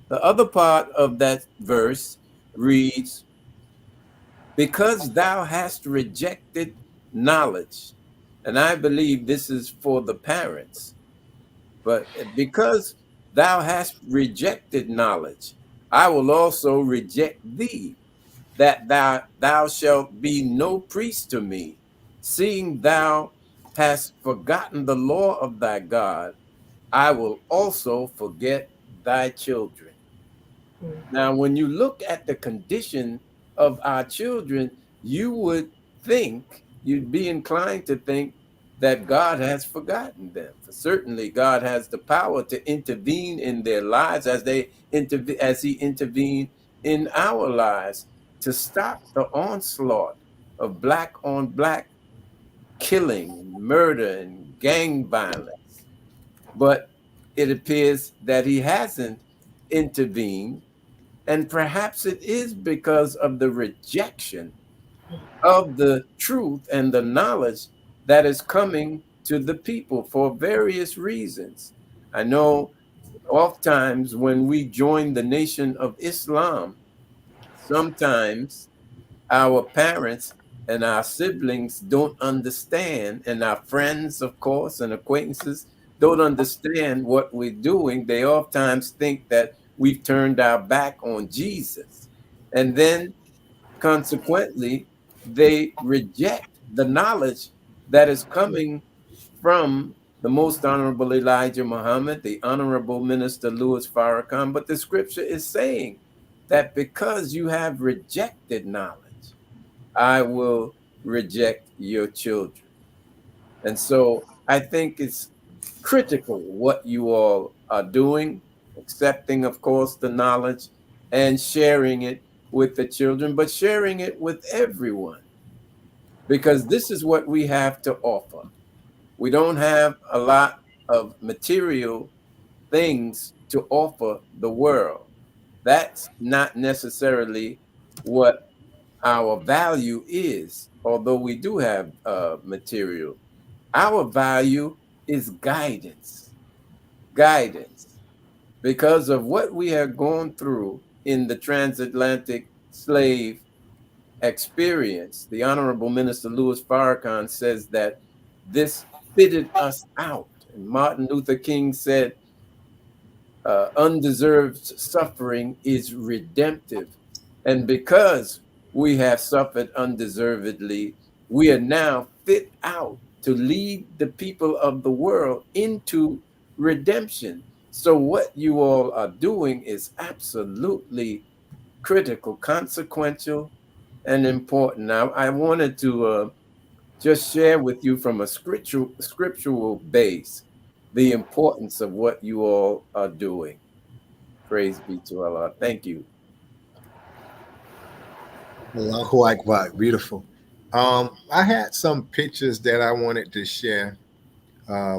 The other part of that verse reads, "Because thou hast rejected knowledge." And I believe this is for the parents. But because thou hast rejected knowledge, I will also reject thee, that thou shalt be no priest to me, seeing thou hast forgotten the law of thy God. I will also forget thy children. Now, when you look at the condition of our children, you would think, you'd be inclined to think that God has forgotten them. For certainly, God has the power to intervene in their lives as He intervened in our lives to stop the onslaught of black on black killing and murder and gang violence. But it appears that He hasn't intervened, and perhaps it is because of the rejection of the truth and the knowledge that is coming to the people for various reasons. I know oftentimes when we join the Nation of Islam, sometimes our parents and our siblings don't understand, and our friends, of course, and acquaintances don't understand what we're doing. They oftentimes think that we've turned our back on Jesus. And then consequently, they reject the knowledge that is coming from the Most Honorable Elijah Muhammad, the Honorable Minister Louis Farrakhan. But the scripture is saying that because you have rejected knowledge, I will reject your children. And so I think it's critical what you all are doing, accepting, of course, the knowledge and sharing it with the children, but sharing it with everyone, because this is what we have to offer. We don't have a lot of material things to offer the world. That's not necessarily what our value is, although we do have material. Our value is guidance. Guidance. Because of what we have gone through in the transatlantic slave experience, the Honorable Minister Louis Farrakhan says that this fitted us out. And Martin Luther King said, undeserved suffering is redemptive. And because we have suffered undeservedly, we are now fit out to lead the people of the world into redemption. So what you all are doing is absolutely critical, consequential, and important. Now, I wanted to just share with you from a scriptural base the importance of what you all are doing. Praise be to Allah. Thank you. Allahu Akbar. Beautiful. I had some pictures that I wanted to share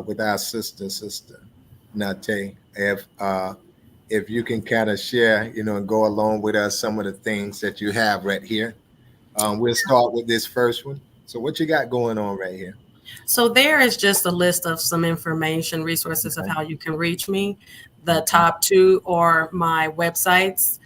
with our sister Nate. If you can kind of share, and go along with us some of the things that you have right here. We'll start with this first one. So what you got going on right here? So there is just a list of some information, resources of how you can reach me. The top two are my websites,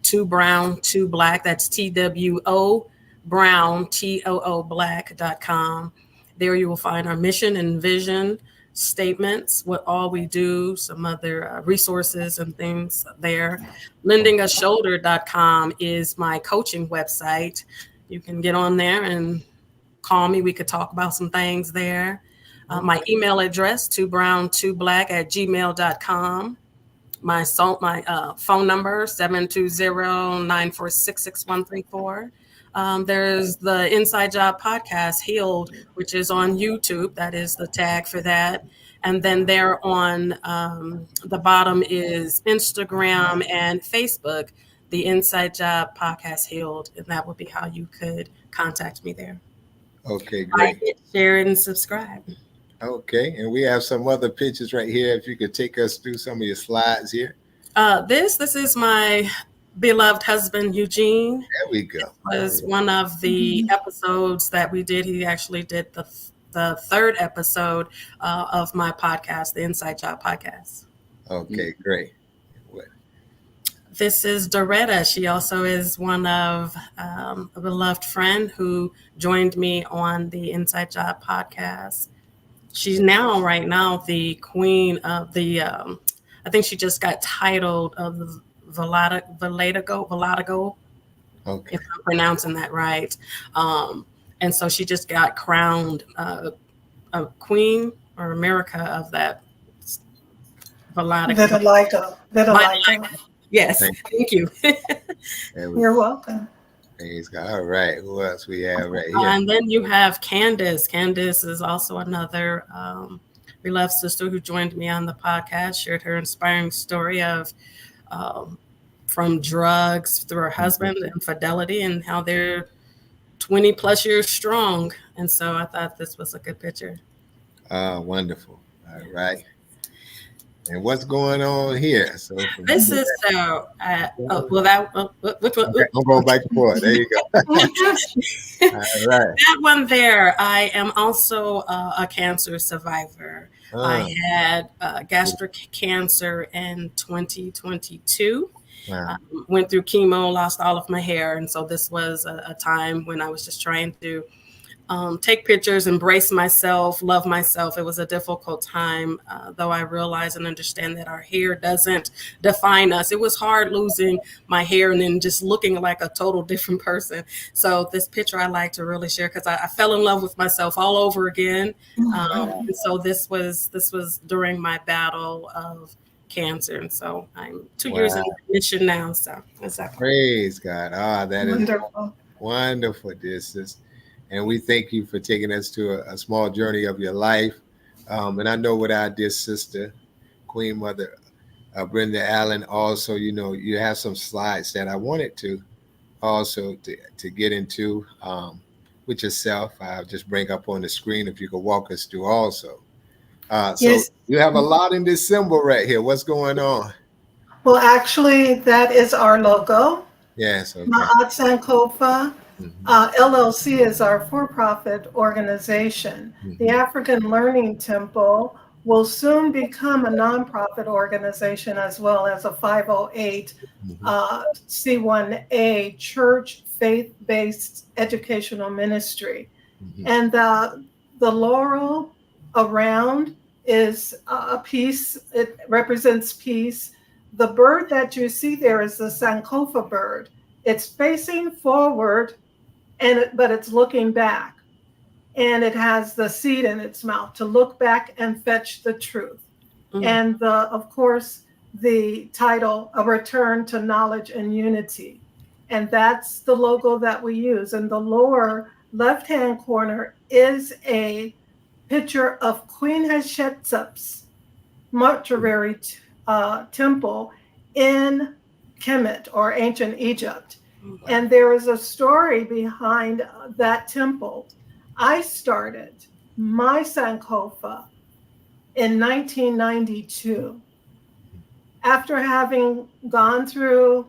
Two Brown, Two Black. That's TWO Brown, TOO Black.com. There you will find our mission and vision statements, what all we do, some other resources and things there. LendingAShoulder.com is my coaching website. You can get on there and call me. We could talk about some things there. My email address, 2brown2black@gmail.com. My phone number, 720-946-6134. There's the Inside Job podcast, Healed, which is on YouTube. That is the tag for that. And then there on the bottom is Instagram and Facebook, the Inside Job podcast, Healed. And that would be how you could contact me there. Okay, great. Like, share, and subscribe. Okay, and we have some other pictures right here. If you could take us through some of your slides here. This is my beloved husband, Eugene. There we go. It was one of the episodes that we did. He actually did the third episode of my podcast, the Inside Job podcast. Okay, great. This is Doretta. She also is one of a beloved friend who joined me on the Inside Job podcast. She's right now, the queen of the, I think she just got titled of the Velatigo. Okay. If I'm pronouncing that right. And so she just got crowned a queen or America of that Vitiligo. Yes, thank you. You're welcome. Praise God. All right. Who else we have right here? And then you have Candace. Candace is also another beloved sister who joined me on the podcast, shared her inspiring story of from drugs through her husband, infidelity, and how they're 20 plus years strong. And so I thought this was a good picture. Wonderful. All right. And what's going on here? So this is I'm going back and forth. There you go. All right. That one there. I am also a cancer survivor. I had gastric cancer in 2022. Wow. Went through chemo, lost all of my hair, and so this was a time when I was just trying to take pictures, embrace myself, love myself. It was a difficult time, though I realize and understand that our hair doesn't define us. It was hard losing my hair and then just looking like a total different person. So this picture I like to really share because I fell in love with myself all over again. And so this was during my battle of cancer, and so I'm 2 years in remission now. So praise God. That wonderful. Is wonderful, dear sister. And we thank you for taking us to a small journey of your life. And I know with our dear sister, Queen Mother Brenda Allen, also, you have some slides that I wanted to also to get into with yourself. I'll just bring up on the screen if you could walk us through also. Yes. So you have a lot in this symbol right here. What's going on? Well, actually, that is our logo. Yes. Okay. Sankofa. LLC is our for-profit organization. The African Learning Temple will soon become a nonprofit organization as well as a 508 C1A church faith-based educational ministry. And the laurel around is a peace. It represents peace. The bird that you see there is the Sankofa bird. It's facing forward, but it's looking back. And it has the seed in its mouth to look back and fetch the truth. And of course, the title, A Return to Knowledge and Unity. And that's the logo that we use. In the lower left-hand corner is a picture of Queen Hatshepsut's mortuary temple in Kemet, or ancient Egypt. And there is a story behind that temple. I started my Sankofa in 1992 after having gone through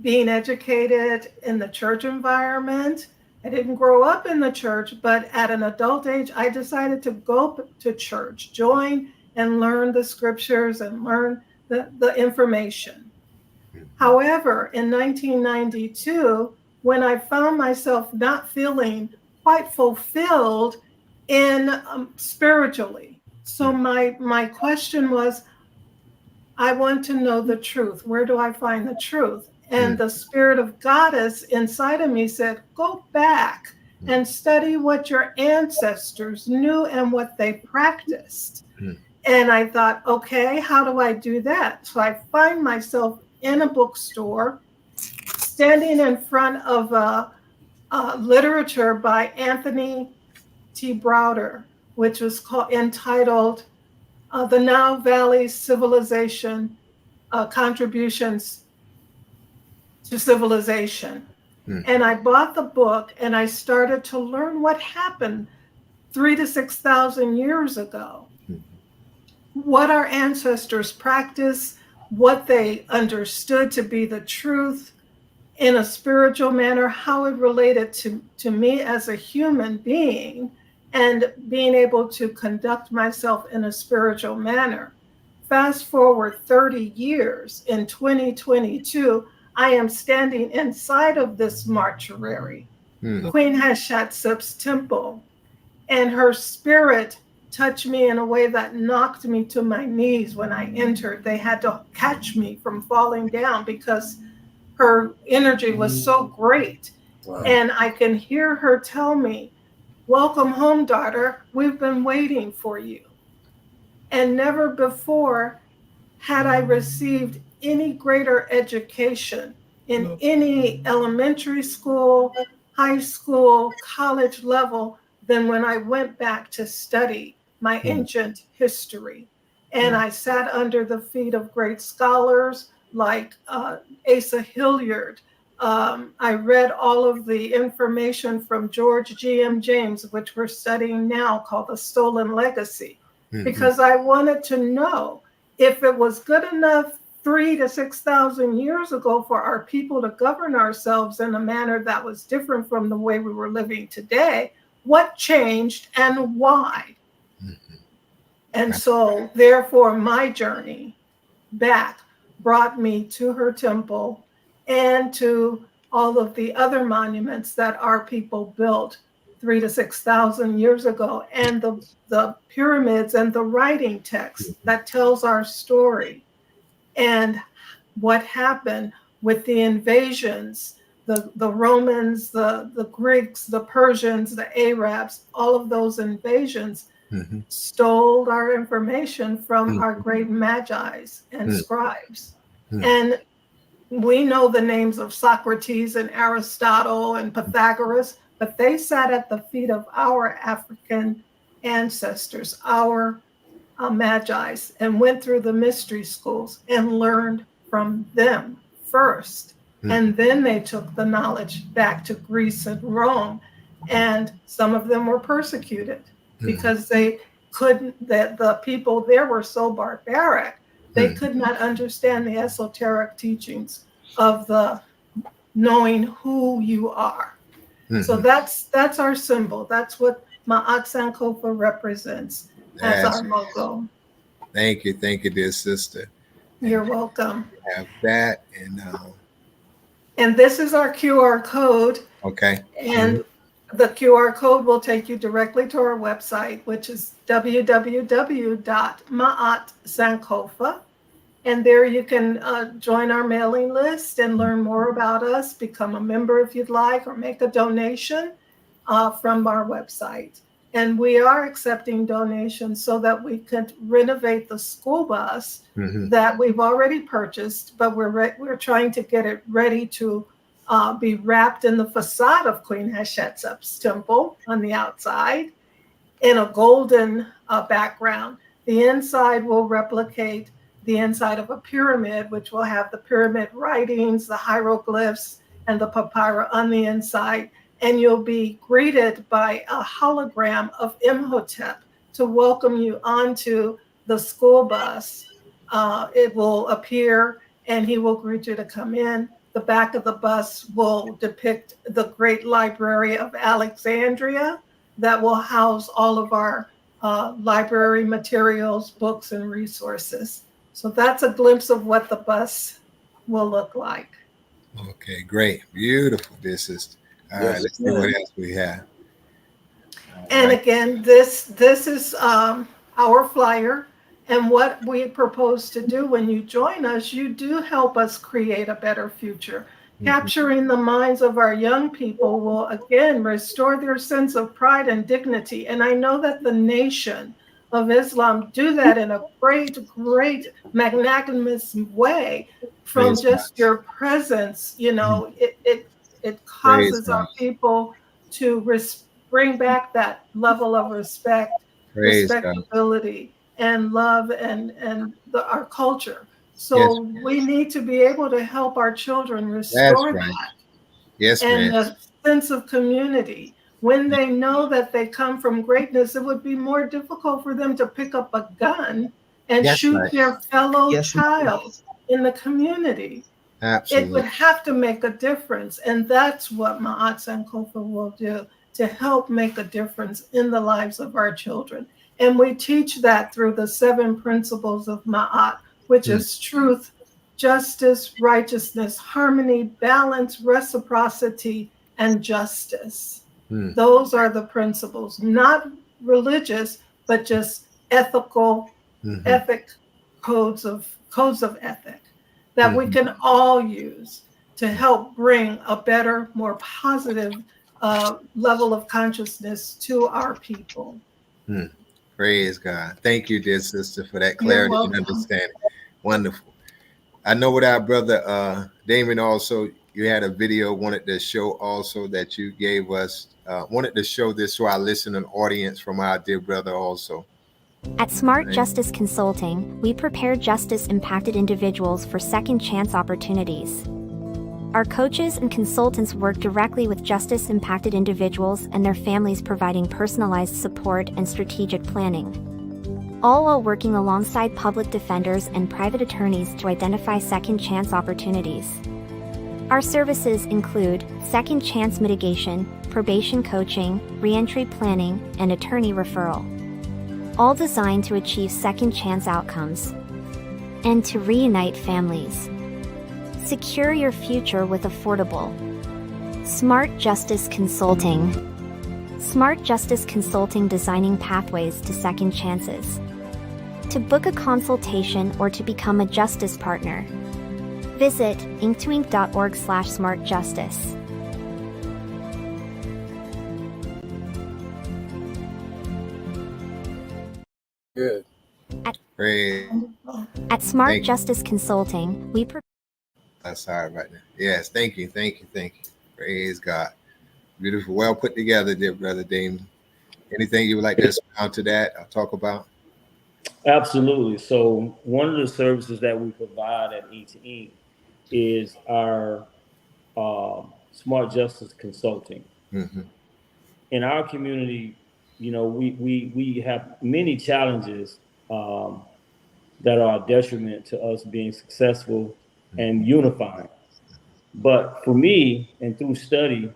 being educated in the church environment. I didn't grow up in the church, but at an adult age, I decided to go to church, join and learn the scriptures and learn the information. However, in 1992, when I found myself not feeling quite fulfilled in spiritually, so my question was, I want to know the truth. Where do I find the truth? And the spirit of goddess inside of me said, go back and study what your ancestors knew and what they practiced. And I thought, okay, how do I do that? So I find myself in a bookstore, standing in front of a literature by Anthony T. Browder, which was entitled The Nile Valley Civilization Contributions to Civilization. And I bought the book and I started to learn what happened 3,000 to 6,000 years ago. What our ancestors practiced, what they understood to be the truth in a spiritual manner, how it related to me as a human being, and being able to conduct myself in a spiritual manner. Fast forward 30 years, in 2022, I am standing inside of this mortuary, Queen Hatshepsut's temple, and her spirit touched me in a way that knocked me to my knees when I entered. They had to catch me from falling down because her energy was so great. Wow. And I can hear her tell me, welcome home, daughter. We've been waiting for you. And never before had I received any greater education in any elementary school, high school, college level than when I went back to study my ancient history. And I sat under the feet of great scholars like Asa Hilliard. I read all of the information from George G.M. James, which we're studying now, called The Stolen Legacy, because I wanted to know if it was good enough 3,000 to 6,000 years ago for our people to govern ourselves in a manner that was different from the way we were living today. What changed and why? And so, therefore, my journey back brought me to her temple and to all of the other monuments that our people built 3,000 to 6,000 years ago, and the pyramids and the writing text that tells our story, and what happened with the invasions, the Romans, the Greeks, the Persians, the Arabs, all of those invasions stole our information from our great magi's and scribes. And we know the names of Socrates and Aristotle and Pythagoras, but they sat at the feet of our African ancestors, our magi's, and went through the mystery schools and learned from them first. And then they took the knowledge back to Greece and Rome. And some of them were persecuted because they couldn't, the people there were so barbaric, they could not understand the esoteric teachings of the knowing who you are. So that's our symbol. That's what Ma'at Sankofa represents as our logo. Thank you, dear sister. You're welcome. Have that, and this is our QR code. Okay. And the QR code will take you directly to our website, which is www.maatsankofa. And there you can join our mailing list and learn more about us, become a member if you'd like, or make a donation from our website. And we are accepting donations so that we could renovate the school bus that we've already purchased, but we're trying to get it ready to be wrapped in the facade of Queen Hatshepsut's temple on the outside in a golden background. The inside will replicate the inside of a pyramid, which will have the pyramid writings, the hieroglyphs, and the papyrus on the inside. And you'll be greeted by a hologram of Imhotep to welcome you onto the school bus. It will appear and he will greet you to come in. The back of the bus will depict the great library of Alexandria that will house all of our library materials, books, and resources. So that's a glimpse of what the bus will look like. Okay, great. Beautiful. This is all right. Let's see what else we have. And again, this is our flyer. And what we propose to do when you join us, you do help us create a better future. Capturing the minds of our young people will again restore their sense of pride and dignity. And I know that the Nation of Islam do that in a great, magnanimous way. From just your presence, you know, it causes our people to bring back that level of respect, respectability, and love and our culture. So we need to be able to help our children restore that. Yes, and a sense of community. When they know that they come from greatness, it would be more difficult for them to pick up a gun and shoot their fellow child in the community. Absolutely. It would have to make a difference. And that's what Ma'at Sankofa will do, to help make a difference in the lives of our children. And we teach that through the 7 principles of Ma'at, which is truth, justice, righteousness, harmony, balance, reciprocity, and justice. Those are the principles, not religious, but just ethical, codes of ethic that we can all use to help bring a better, more positive level of consciousness to our people. Praise God. Thank you, dear sister, for that clarity and understanding. Wonderful. I know with our brother Damon also, you had a video wanted to show also that you gave us, wanted to show this to our listening audience from our dear brother also. At Smart Justice Consulting, we prepare justice-impacted individuals for second chance opportunities. Our coaches and consultants work directly with justice-impacted individuals and their families, providing personalized support and strategic planning, all while working alongside public defenders and private attorneys to identify second chance opportunities. Our services include second chance mitigation, probation coaching, reentry planning, and attorney referral, all designed to achieve second chance outcomes and to reunite families. Secure your future with affordable Smart Justice Consulting. Smart Justice Consulting, designing pathways to second chances. To book a consultation or to become a justice partner, visit inktoink.org/smartjustice. Good. At Smart Justice Consulting, we sorry about that. Yes, thank you. Praise God. Beautiful. Well put together, dear brother Damon. Anything you would like to expound to that or talk about? Absolutely. So one of the services that we provide at Ink is our Smart Justice Consulting. In our community, you know, we have many challenges that are a detriment to us being successful and unifying. But for me, and through study,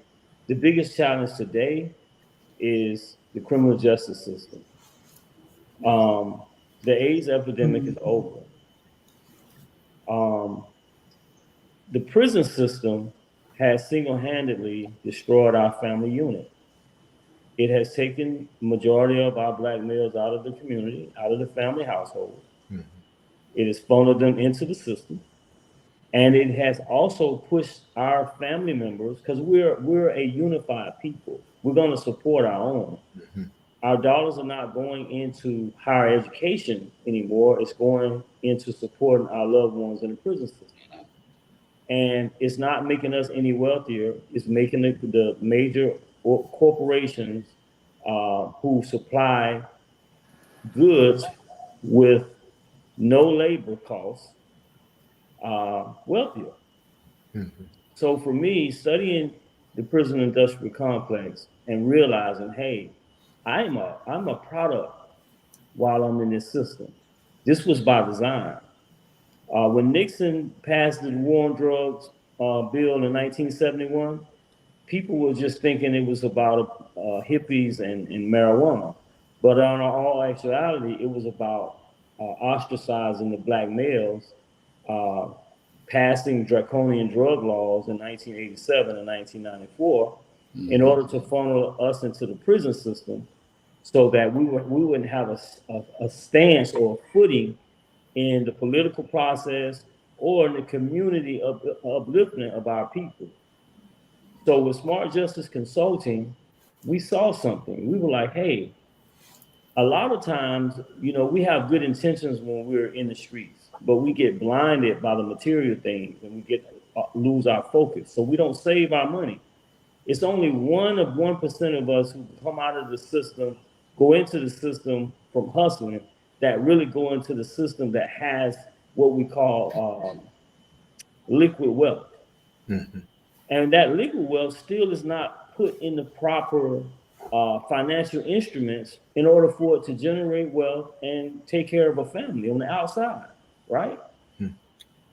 the biggest challenge today is the criminal justice system. The AIDS epidemic is over. The prison system has single-handedly destroyed our family unit. It has taken the majority of our Black males out of the community, out of the family household. It has funneled them into the system. And it has also pushed our family members, because we're a unified people. We're going to support our own. Our dollars are not going into higher education anymore. It's going into supporting our loved ones in the prison system. And it's not making us any wealthier. It's making the major corporations who supply goods with no labor costs wealthier. Mm-hmm. So for me, studying the prison industrial complex and realizing, hey, I'm a product while I'm in this system. This was by design. When Nixon passed the War on Drugs bill in 1971, people were just thinking it was about hippies and marijuana. But in all actuality, it was about ostracizing the black males, passing draconian drug laws in 1987 and 1994 in order to funnel us into the prison system so that we wouldn't have a stance or a footing in the political process or in the community upliftment of our people. So with Smart Justice Consulting, we saw something. We were like, hey, a lot of times, we have good intentions when we're in the streets, but we get blinded by the material things and we lose our focus. So we don't save our money. It's only 1% of us who come out of the system, go into the system from hustling, that really go into the system that has what we call liquid wealth. Mm-hmm. And that liquid wealth still is not put in the proper financial instruments in order for it to generate wealth and take care of a family on the outside, right? Mm-hmm.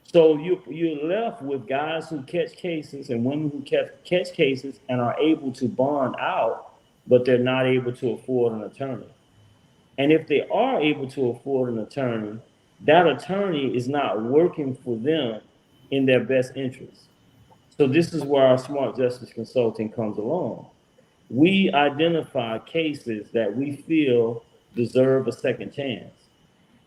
So you're left with guys who catch cases and women who catch cases and are able to bond out, but they're not able to afford an attorney. And if they are able to afford an attorney, that attorney is not working for them in their best interest. So this is where our Smart Justice Consulting comes along. We identify cases that we feel deserve a second chance.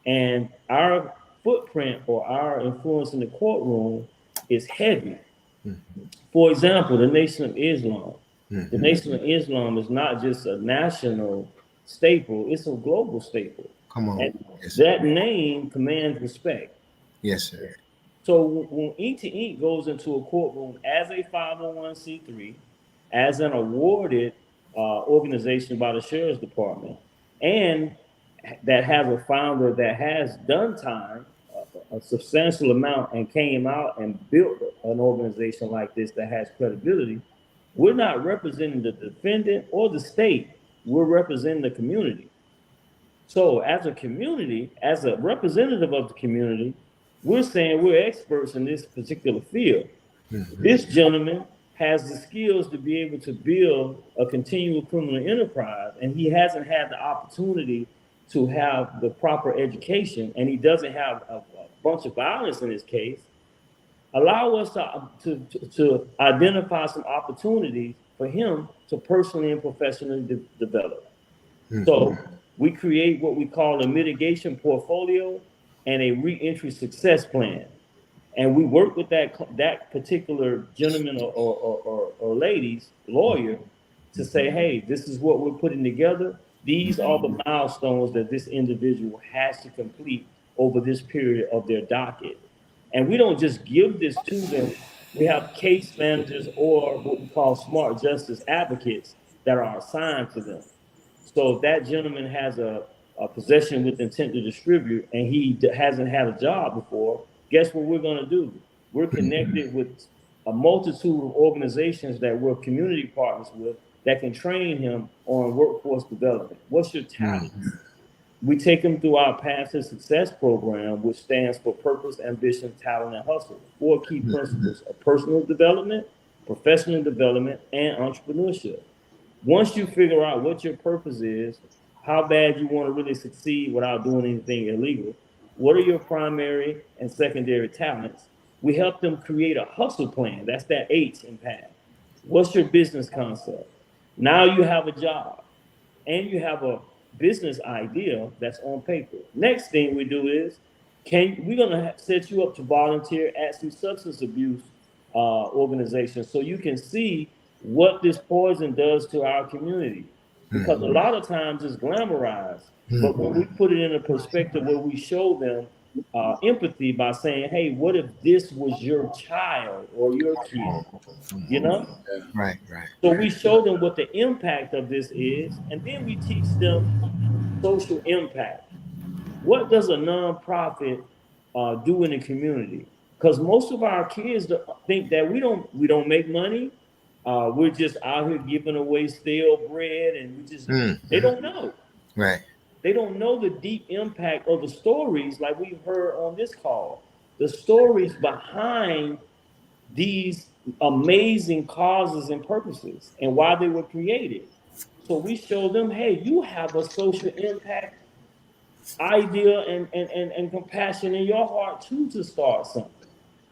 And our footprint or our influence in the courtroom is heavy. Mm-hmm. For example, the Nation of Islam. Mm-hmm. The Nation of Islam is not just a national staple, it's a global staple. Come on. Yes, that name commands respect. Yes, sir. So when Ink to Ink goes into a courtroom as a 501c3, as an awarded organization by the Sheriff's Department, and that has a founder that has done time, a substantial amount, and came out and built an organization like this that has credibility, we're not representing the defendant or the state. We're representing the community. So as a community, as a representative of the community, we're saying we're experts in this particular field. Mm-hmm. This gentleman has the skills to be able to build a continual criminal enterprise, and he hasn't had the opportunity to have the proper education, and he doesn't have a bunch of violence in his case. Allow us to identify some opportunities for him to personally and professionally develop. Mm-hmm. So we create what we call a mitigation portfolio and a reentry success plan. And we work with that particular gentleman or lady's lawyer to say, hey, this is what we're putting together. These are the milestones that this individual has to complete over this period of their docket. And we don't just give this to them. We have case managers or what we call smart justice advocates that are assigned to them. So if that gentleman has a possession with intent to distribute and he hasn't had a job before, guess what we're going to do? We're connected with a multitude of organizations that we're community partners with that can train him on workforce development. What's your talent? We take them through our Path to Success program, which stands for Purpose, Ambition, Talent, and Hustle. 4 key principles of personal development, professional development, and entrepreneurship. Once you figure out what your purpose is, how bad you want to really succeed without doing anything illegal, what are your primary and secondary talents? We help them create a hustle plan. That's that H in PATH. What's your business concept? Now you have a job and you have a business idea that's on paper. Next thing we do is, we're gonna set you up to volunteer at some substance abuse organizations so you can see what this poison does to our community. because a lot of times it's glamorized. But when we put it in a perspective where we show them empathy by saying, hey, what if this was your child or your kid? You know? Right. So we show them what the impact of this is, and then we teach them social impact. What does a nonprofit do in the community? Because most of our kids think that we don't make money. We're just out here giving away stale bread, and they don't know. Right. They don't know the deep impact of the stories like we've heard on this call. The stories behind these amazing causes and purposes and why they were created. So we show them, hey, you have a social impact idea and compassion in your heart too to start something,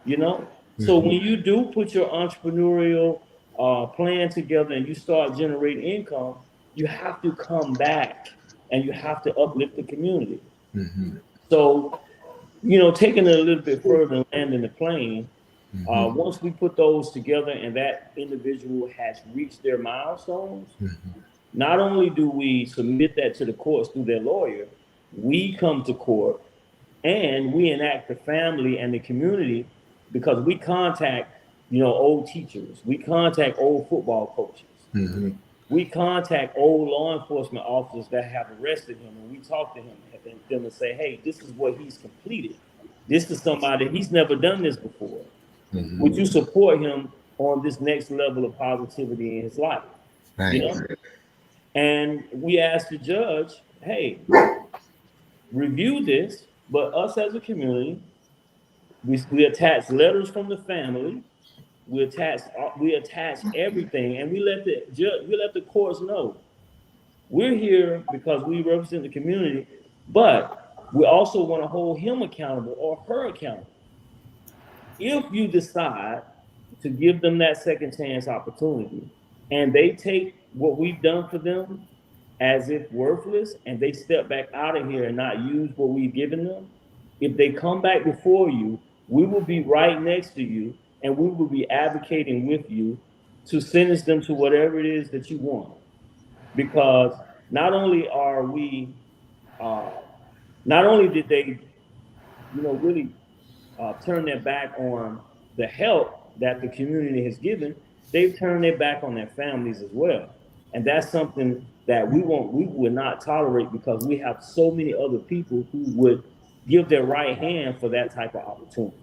you know? So when you do put your entrepreneurial plan together and you start generating income, you have to come back and you have to uplift the community. So, you know, taking it a little bit further and landing the plane, once we put those together and that individual has reached their milestones, not only do we submit that to the courts through their lawyer, we come to court and we enact the family and the community, because we contact, you know, old teachers, we contact old football coaches, we contact old law enforcement officers that have arrested him, and we talk to him and say, hey, this is what he's completed. This is somebody, he's never done this before. Would you support him on this next level of positivity in his life? Right. You know? And we ask the judge, hey, review this, but us as a community, we attach letters from the family, we attach everything, and we let the courts know we're here because we represent the community, but we also want to hold him accountable or her accountable. If you decide to give them that second chance opportunity and they take what we've done for them as if worthless and they step back out of here and not use what we've given them, if they come back before you, we will be right next to you and we will be advocating with you to sentence them to whatever it is that you want. Because not only are we, not only did they, you know, really turn their back on the help that the community has given, they've turned their back on their families as well. And that's something that we would not tolerate, because we have so many other people who would give their right hand for that type of opportunity.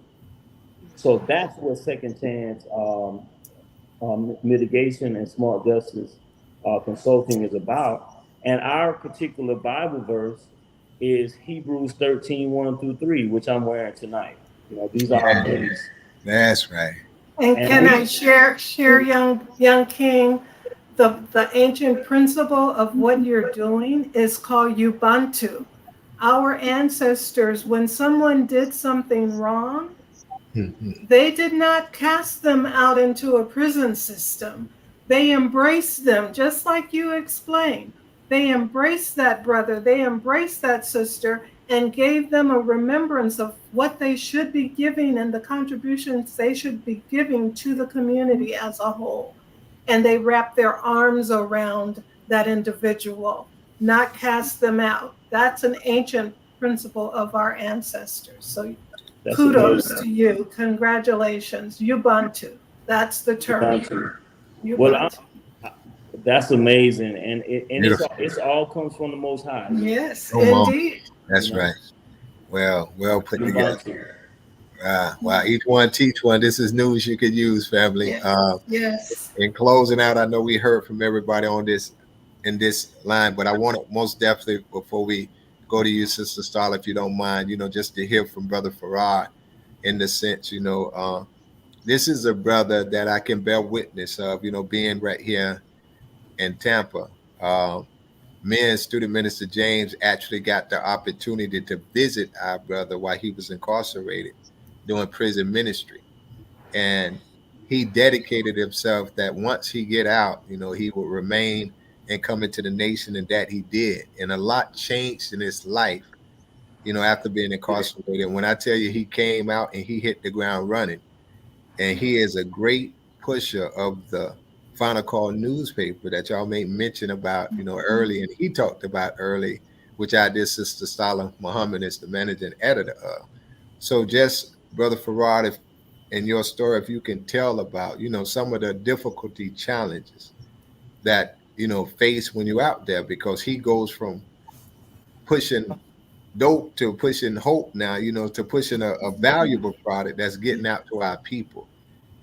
So that's what second chance mitigation and smart justice consulting is about. And our particular Bible verse is Hebrews 13, 1-3, which I'm wearing tonight. You know, these are our hoodies. That's right. And can I share young King, the ancient principle of what you're doing is called Ubuntu. Our ancestors, when someone did something wrong, they did not cast them out into a prison system. They embraced them, just like you explained. They embraced that brother, they embraced that sister, and gave them a remembrance of what they should be giving and the contributions they should be giving to the community as a whole. And they wrapped their arms around that individual, not cast them out. That's an ancient principle of our ancestors. So kudos to you. Congratulations. Ubuntu. That's the term. Ubuntu. Well, that's amazing. And it's all comes from the Most High. Yes, indeed. That's right. Well put together. Wow, each one teach one. This is news you could use, family. Yes. In closing out, I know we heard from everybody on this in this line, but I want to most definitely, before we go to you, Sister Starla, if you don't mind, you know, just to hear from Brother Farad in the sense, you know, this is a brother that I can bear witness of, you know, being right here in Tampa. Me and Student Minister James actually got the opportunity to visit our brother while he was incarcerated doing prison ministry. And he dedicated himself that once he get out, you know, he would remain and come into the nation, and that he did. And a lot changed in his life, you know, after being incarcerated. When I tell you he came out and he hit the ground running, and he is a great pusher of the Final Call newspaper that y'all made mention about, early, and he talked about early, which I did. Sister Salah Muhammad is the managing editor of. So just Brother Farad, if in your story, if you can tell about, some of the difficulty challenges that, face when you're out there, because he goes from pushing dope to pushing hope now, to pushing a valuable product that's getting out to our people,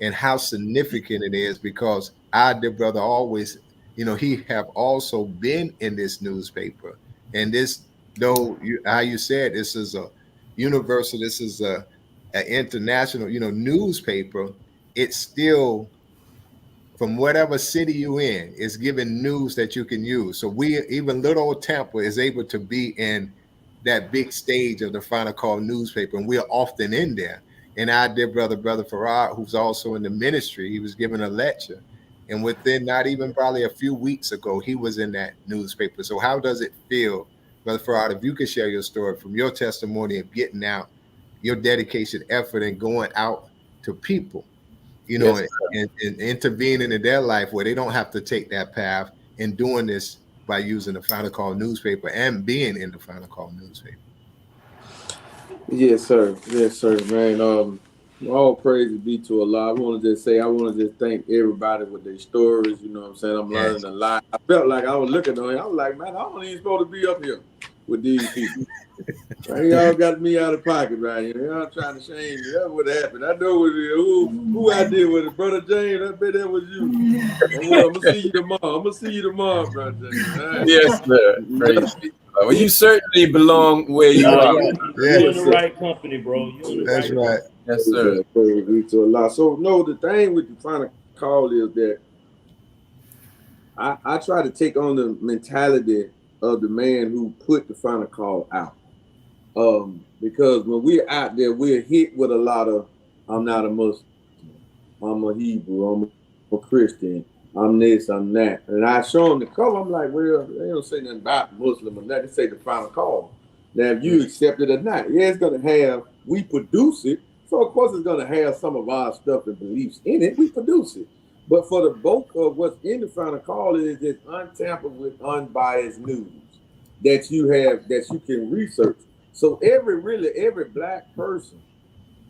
and how significant it is, because our dear brother always, he have also been in this newspaper. And this, though, how you said, this is a universal, this is an international, newspaper. It's still, from whatever city you in, is giving news that you can use. So even little old Tampa is able to be in that big stage of the Final Call newspaper, and we're often in there. And our dear brother Farad, who's also in the ministry, he was giving a lecture, and within not even probably a few weeks ago, he was in that newspaper. So how does it feel, Brother Farad, if you could share your story from your testimony of getting out, your dedication, effort, and going out to people, Yes, and intervening in their life where they don't have to take that path, and doing this by using the Final Call newspaper and being in the Final Call newspaper. Yes, sir. Yes, sir, man. All praise be to Allah. I want to just thank everybody with their stories. You know what I'm saying? I'm learning a lot. I felt like I was looking on it. I was like, man, I don't even supposed to be up here with these people. Right, y'all got me out of pocket right here. Y'all trying to shame me. That's what happened. I know who I did with it. Brother James, I bet that was you. I'm going to see you tomorrow. Brother James. Right. Yes, sir. Praise be. Well, you certainly belong where you are. You're in the right company, bro. That's right. Yes, sir. Praise be to Allah. So, no, the thing with the Final Call is that I try to take on the mentality of the man who put the Final Call out. Because when we're out there, we're hit with a lot of, I'm not a Muslim, I'm a Hebrew, I'm a Christian, I'm this, I'm that. And I show them the color, I'm like, well, they don't say nothing about Muslim or nothing, they say the Final Call. Now, if you accept it or not, yeah, it's going to have, we produce it, so of course it's going to have some of our stuff and beliefs in it, we produce it. But for the bulk of what's in the Final Call is just untampered with, unbiased news that you have, that you can research. So every black person,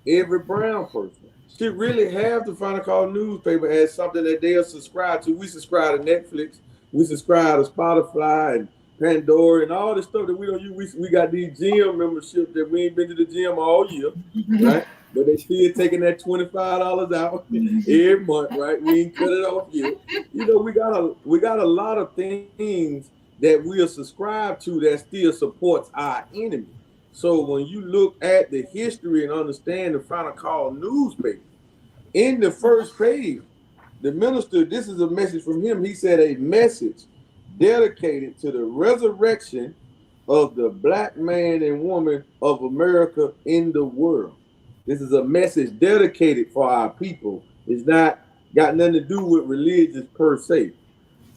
every brown person should really have the Final Call newspaper as something that they'll subscribe to. We subscribe to Netflix, we subscribe to Spotify and Pandora and all the stuff that we don't use. We got these gym memberships that we ain't been to the gym all year, right? But they still taking that $25 out every month, right? We ain't cut it off yet. We got a lot of things that we'll subscribe to that still supports our enemy. So when you look at the history and understand the Final Call newspaper, in the first page, the minister, this is a message from him. He said a message dedicated to the resurrection of the black man and woman of America in the world. This is a message dedicated for our people. It's not got nothing to do with religious per se.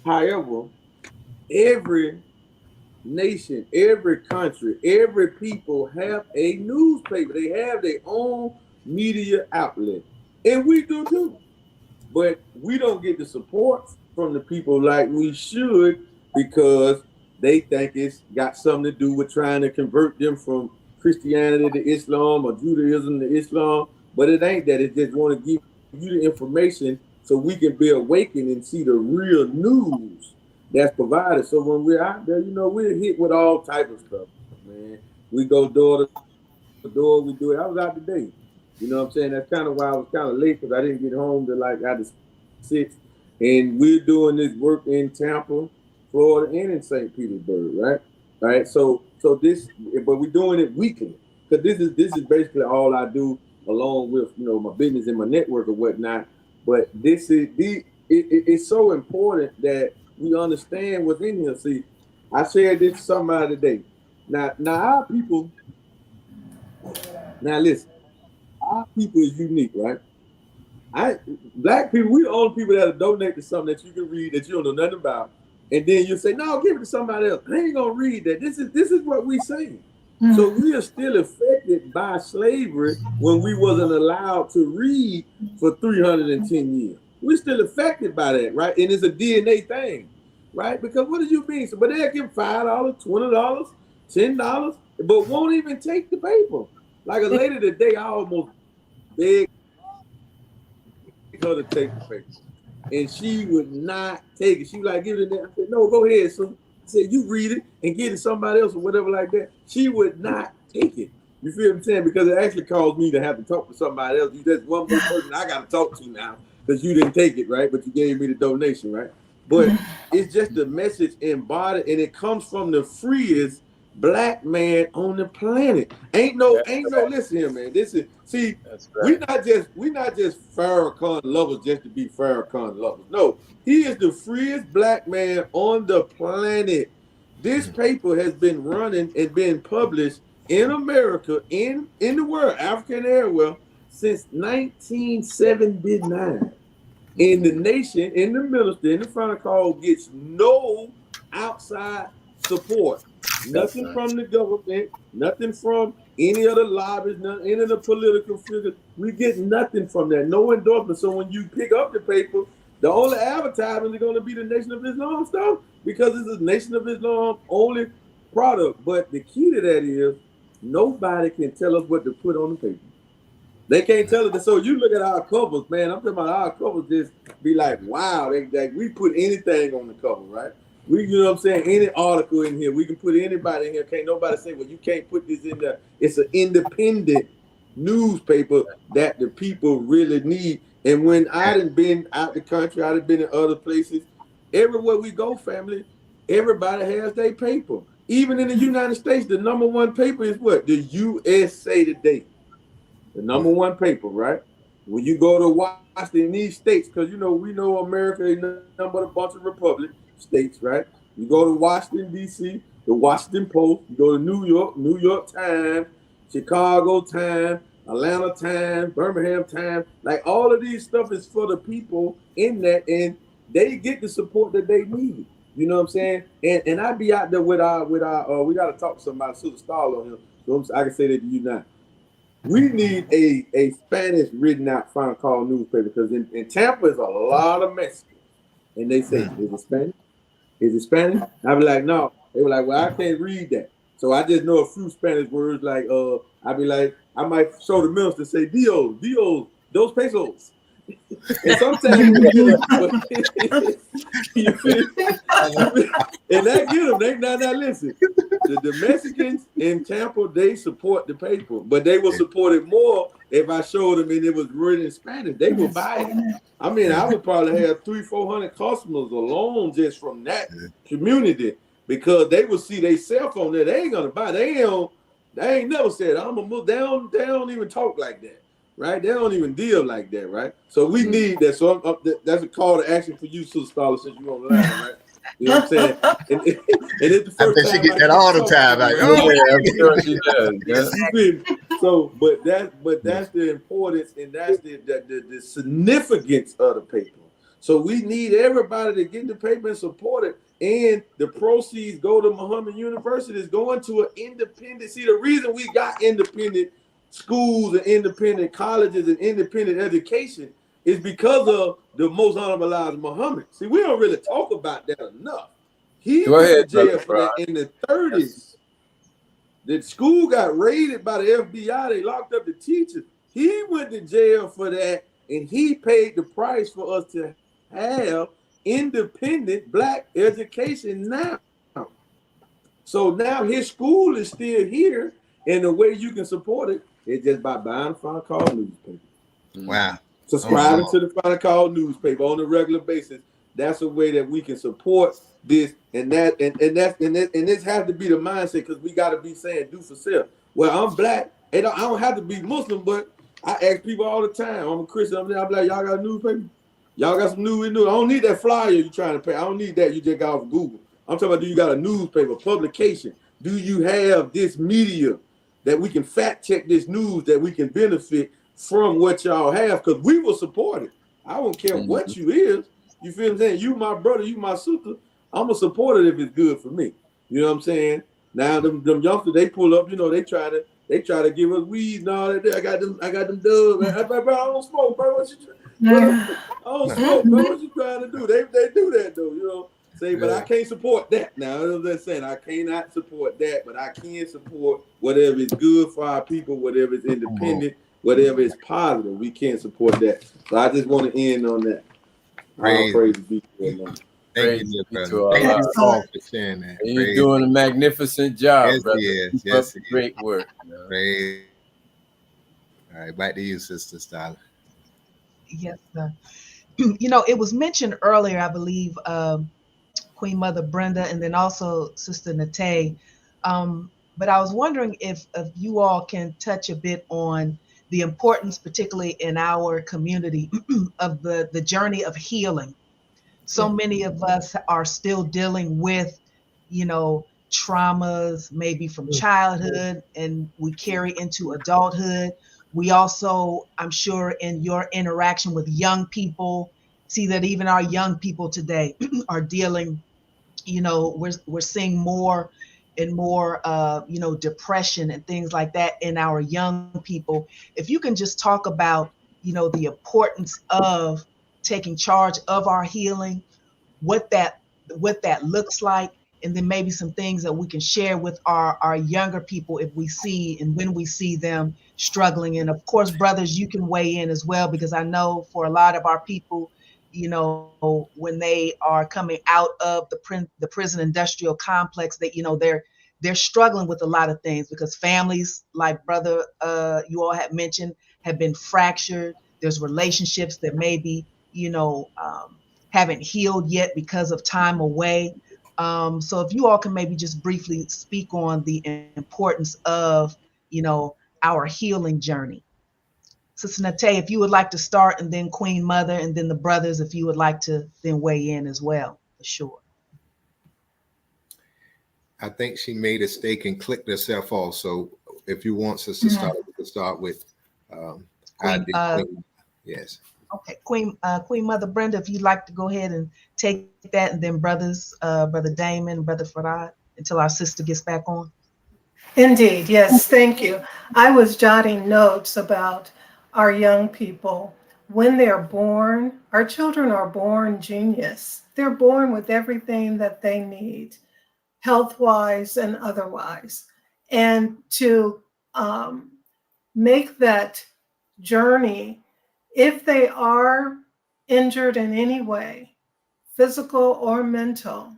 However, every nation, every country, every people have a newspaper. They have their own media outlet. And we do too. But we don't get the support from the people like we should, because they think it's got something to do with trying to convert them from Christianity to Islam or Judaism to Islam. But it ain't that. It just want to give you the information so we can be awakened and see the real news that's provided. So when we're out there, we're hit with all type of stuff, man. We go door to door, we do it. I was out today. You know what I'm saying? That's kind of why I was kind of late, because I didn't get home till like after 6. And we're doing this work in Tampa, Florida, and in St. Petersburg, right? All right. So this, but we're doing it weekly, because this is basically all I do, along with my business and my network or whatnot. But this is it's so important that we understand what's in here. See, I shared this to somebody today. Now our people. Now listen, our people is unique, right? Black people, we the only people that'll donate to something that you can read that you don't know nothing about, and then you say, "No, give it to somebody else." I ain't gonna read that. This is what we say. So we are still affected by slavery when we wasn't allowed to read for 310 years. we're still affected by that, right? And it's a DNA thing, right? Because what do you mean? So, but they'll give $5, $20, $10, but won't even take the paper. Like a lady today, I almost begged her to take the paper, and she would not take it. She was like, "Give it in there." I said, "No, go ahead, son." I said, "You read it and get it to somebody else or whatever like that." She would not take it. You feel what I'm saying? Because it actually caused me to have to talk to somebody else. That's one more person I got to talk to now because you didn't take it, right? But you gave me the donation, right? But it's just the message embodied, and it comes from the freest Black man on the planet. Ain't no. Listen here, man. This is we're not just Farrakhan lovers just to be Farrakhan lovers. No, he is the freest Black man on the planet. This paper has been running and been published in America, in the world, African Airwell, since 1979. And the nation, and the minister, and the final call gets no outside support. Nothing from the government, nothing from any other lobbyists, any of the political figures. We get nothing from that, no endorsement. So when you pick up the paper, the only advertisement is going to be the Nation of Islam stuff because it's a Nation of Islam only product. But the key to that is nobody can tell us what to put on the paper. They can't tell us. So you look at our covers, man. I'm talking about our covers just be like, wow, we put anything on the cover, right? You know what I'm saying? Any article in here, we can put anybody in here. Can't nobody say, well, you can't put this in there. It's an independent newspaper that the people really need. And when I done been out the country, I done been in other places, everywhere we go, family, everybody has their paper. Even in the United States, the number one paper is what? The USA Today. The number one paper, right? When you go to Washington, these states, because we know America is nothing but a bunch of republic states, right? You go to Washington, D.C., the Washington Post, you go to New York Times, Chicago Times, Atlanta Times, Birmingham Times. Like all of these stuff is for the people in that, and they get the support that they need. You know what I'm saying? And I be out there with our we got to talk to somebody, Sister Starl on him. So I can say that to you now. We need a Spanish written out final call newspaper because in Tampa is a lot of Mexicans. And they say, is it Spanish? Is it Spanish? I be like, no. They were like, well, I can't read that. So I just know a few Spanish words like, I be like, I might show the minister say, Dios, dos pesos. And sometimes you feel and that get them. They now listen. The Mexicans in Tampa, they support the paper, but they will support it more if I showed them and it was written in Spanish. They will buy it. I mean, I would probably have 300-400 customers alone just from that community because they will see their cell phone there. They ain't gonna buy. They ain't never said I'm a move. They don't even talk like that. Right? They don't even deal like that, right? So we need that. So that's a call to action for you, Sister Starla, since you're on the line, right? You know what I'm saying? And it's the first time she get that all the time. Like, oh yeah, I'm sure she does. So, but that's the importance, and that's the significance of the paper. So we need everybody to get the paper and support it. And the proceeds go to Muhammad University. Is going to an independent. See, the reason we got independent schools and independent colleges and independent education is because of the most honorable Elijah Muhammad. See, we don't really talk about that enough. He went to jail for that in the 30s. The school got raided by the FBI. They locked up the teachers. He went to jail for that, and he paid the price for us to have independent Black education now. So now his school is still here, and the way you can support it is just by buying the Final Call newspaper. Wow. Subscribing to the Final Call newspaper on a regular basis. That's a way that we can support this and that, and this has to be the mindset because we got to be saying do for self. Well, I'm Black, and I don't have to be Muslim, but I ask people all the time. I'm a Christian. I'm like, y'all got a newspaper? Y'all got some news? I don't need that flyer you're trying to pay. I don't need that. You just got off Google. I'm talking about, do you got a newspaper, publication? Do you have this media that we can fact check this news, that we can benefit from what y'all have? Because we will support it. I don't care what you is. You feel what I'm saying? You my brother, you my sister. I'm a support it if it's good for me. You know what I'm saying? Now them youngsters, they pull up, they try to give us weed and all that. I got them dubs. I don't smoke, bro. Oh, smoke, bro. What you trying to do? They do that though, you know. Say, but I can't support that. Now, I'm just saying I cannot support that, but I can support whatever is good for our people, whatever is independent, whatever is positive. We can't support that. So I just want to end on that. Praise be to Allah. Thank you, brother. Thank you all for sharing that. You're doing a magnificent job, yes, brother. He is. Yes, he great work. Praise. All right, back to you, Sister Starla. Yes, sir. You know, it was mentioned earlier, I believe, Queen Mother Brenda, and then also Sister Nate. But I was wondering if you all can touch a bit on the importance, particularly in our community, of the journey of healing. So many of us are still dealing with, you know, traumas, maybe from childhood, and we carry into adulthood. We also, I'm sure, in your interaction with young people, see that even our young people today are dealing, you know, we're seeing more and more, you know, depression and things like that in our young people. If you can just talk about, you know, the importance of taking charge of our healing, what that looks like, and then maybe some things that we can share with our younger people if we see and when we see them struggling. And of course, brothers, you can weigh in as well, because I know for a lot of our people, you know, when they are coming out of the prison industrial complex, that, you know, they're struggling with a lot of things, because families, like brother you all have mentioned, have been fractured. There's relationships that maybe, you know, haven't healed yet because of time away. So if you all can maybe just briefly speak on the importance of, you know, our healing journey. Sister Nate, if you would like to start, and then Queen Mother, and then the brothers, if you would like to then weigh in as well, for sure. I think she made a mistake and clicked herself off. So if you want Sister Starla, we can start with Queen, yes. Okay, Queen Mother Brenda, if you'd like to go ahead and take that, and then brothers, Brother Damon, Brother Farad, until our sister gets back on. Indeed, yes, thank you. I was jotting notes about our young people. When they're born, our children are born genius. They're born with everything that they need, health-wise and otherwise. And to make that journey, if they are injured in any way, physical or mental,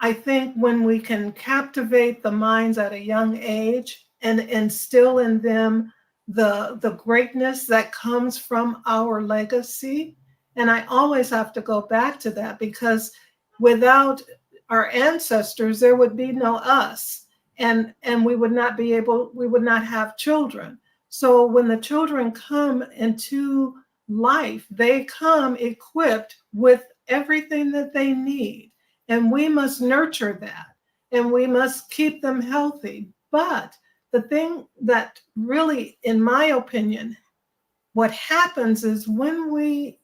I think when we can captivate the minds at a young age and instill in them the greatness that comes from our legacy, and I always have to go back to that, because without our ancestors, there would be no us, and we would not have children. So when the children come into life, they come equipped with everything that they need. And we must nurture that, and we must keep them healthy. But the thing that really, in my opinion, what happens is when we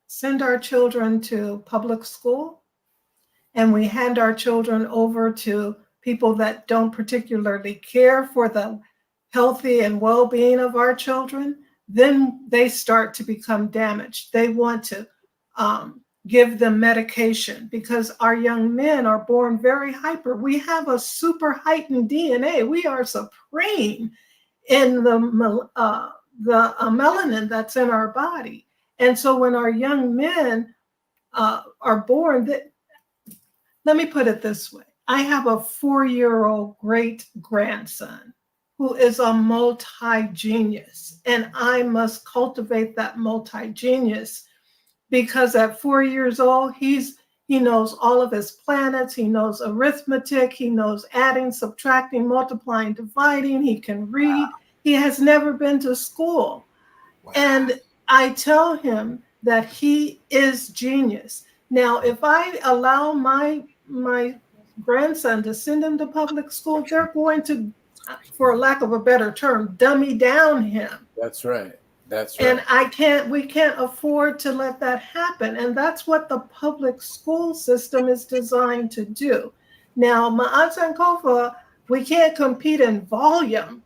send our children to public school and we hand our children over to people that don't particularly care for the healthy and well-being of our children, then they start to become damaged. They want to give them medication, because our young men are born very hyper. We have a super heightened DNA. We are supreme in the melanin that's in our body. And so when our young men are born, let me put it this way. I have a 4-year-old great grandson who is a multi-genius, and I must cultivate that multi-genius, because at 4 years old, he knows all of his planets. He knows arithmetic. He knows adding, subtracting, multiplying, dividing. He can read. He has never been to school. Wow. And I tell him that he is genius. Now, if I allow my grandson to send him to public school, they're going to, for lack of a better term, dummy down him. That's right. That's right. And we can't afford to let that happen. And that's what the public school system is designed to do. Now, Ma'at Sankofa, we can't compete in volume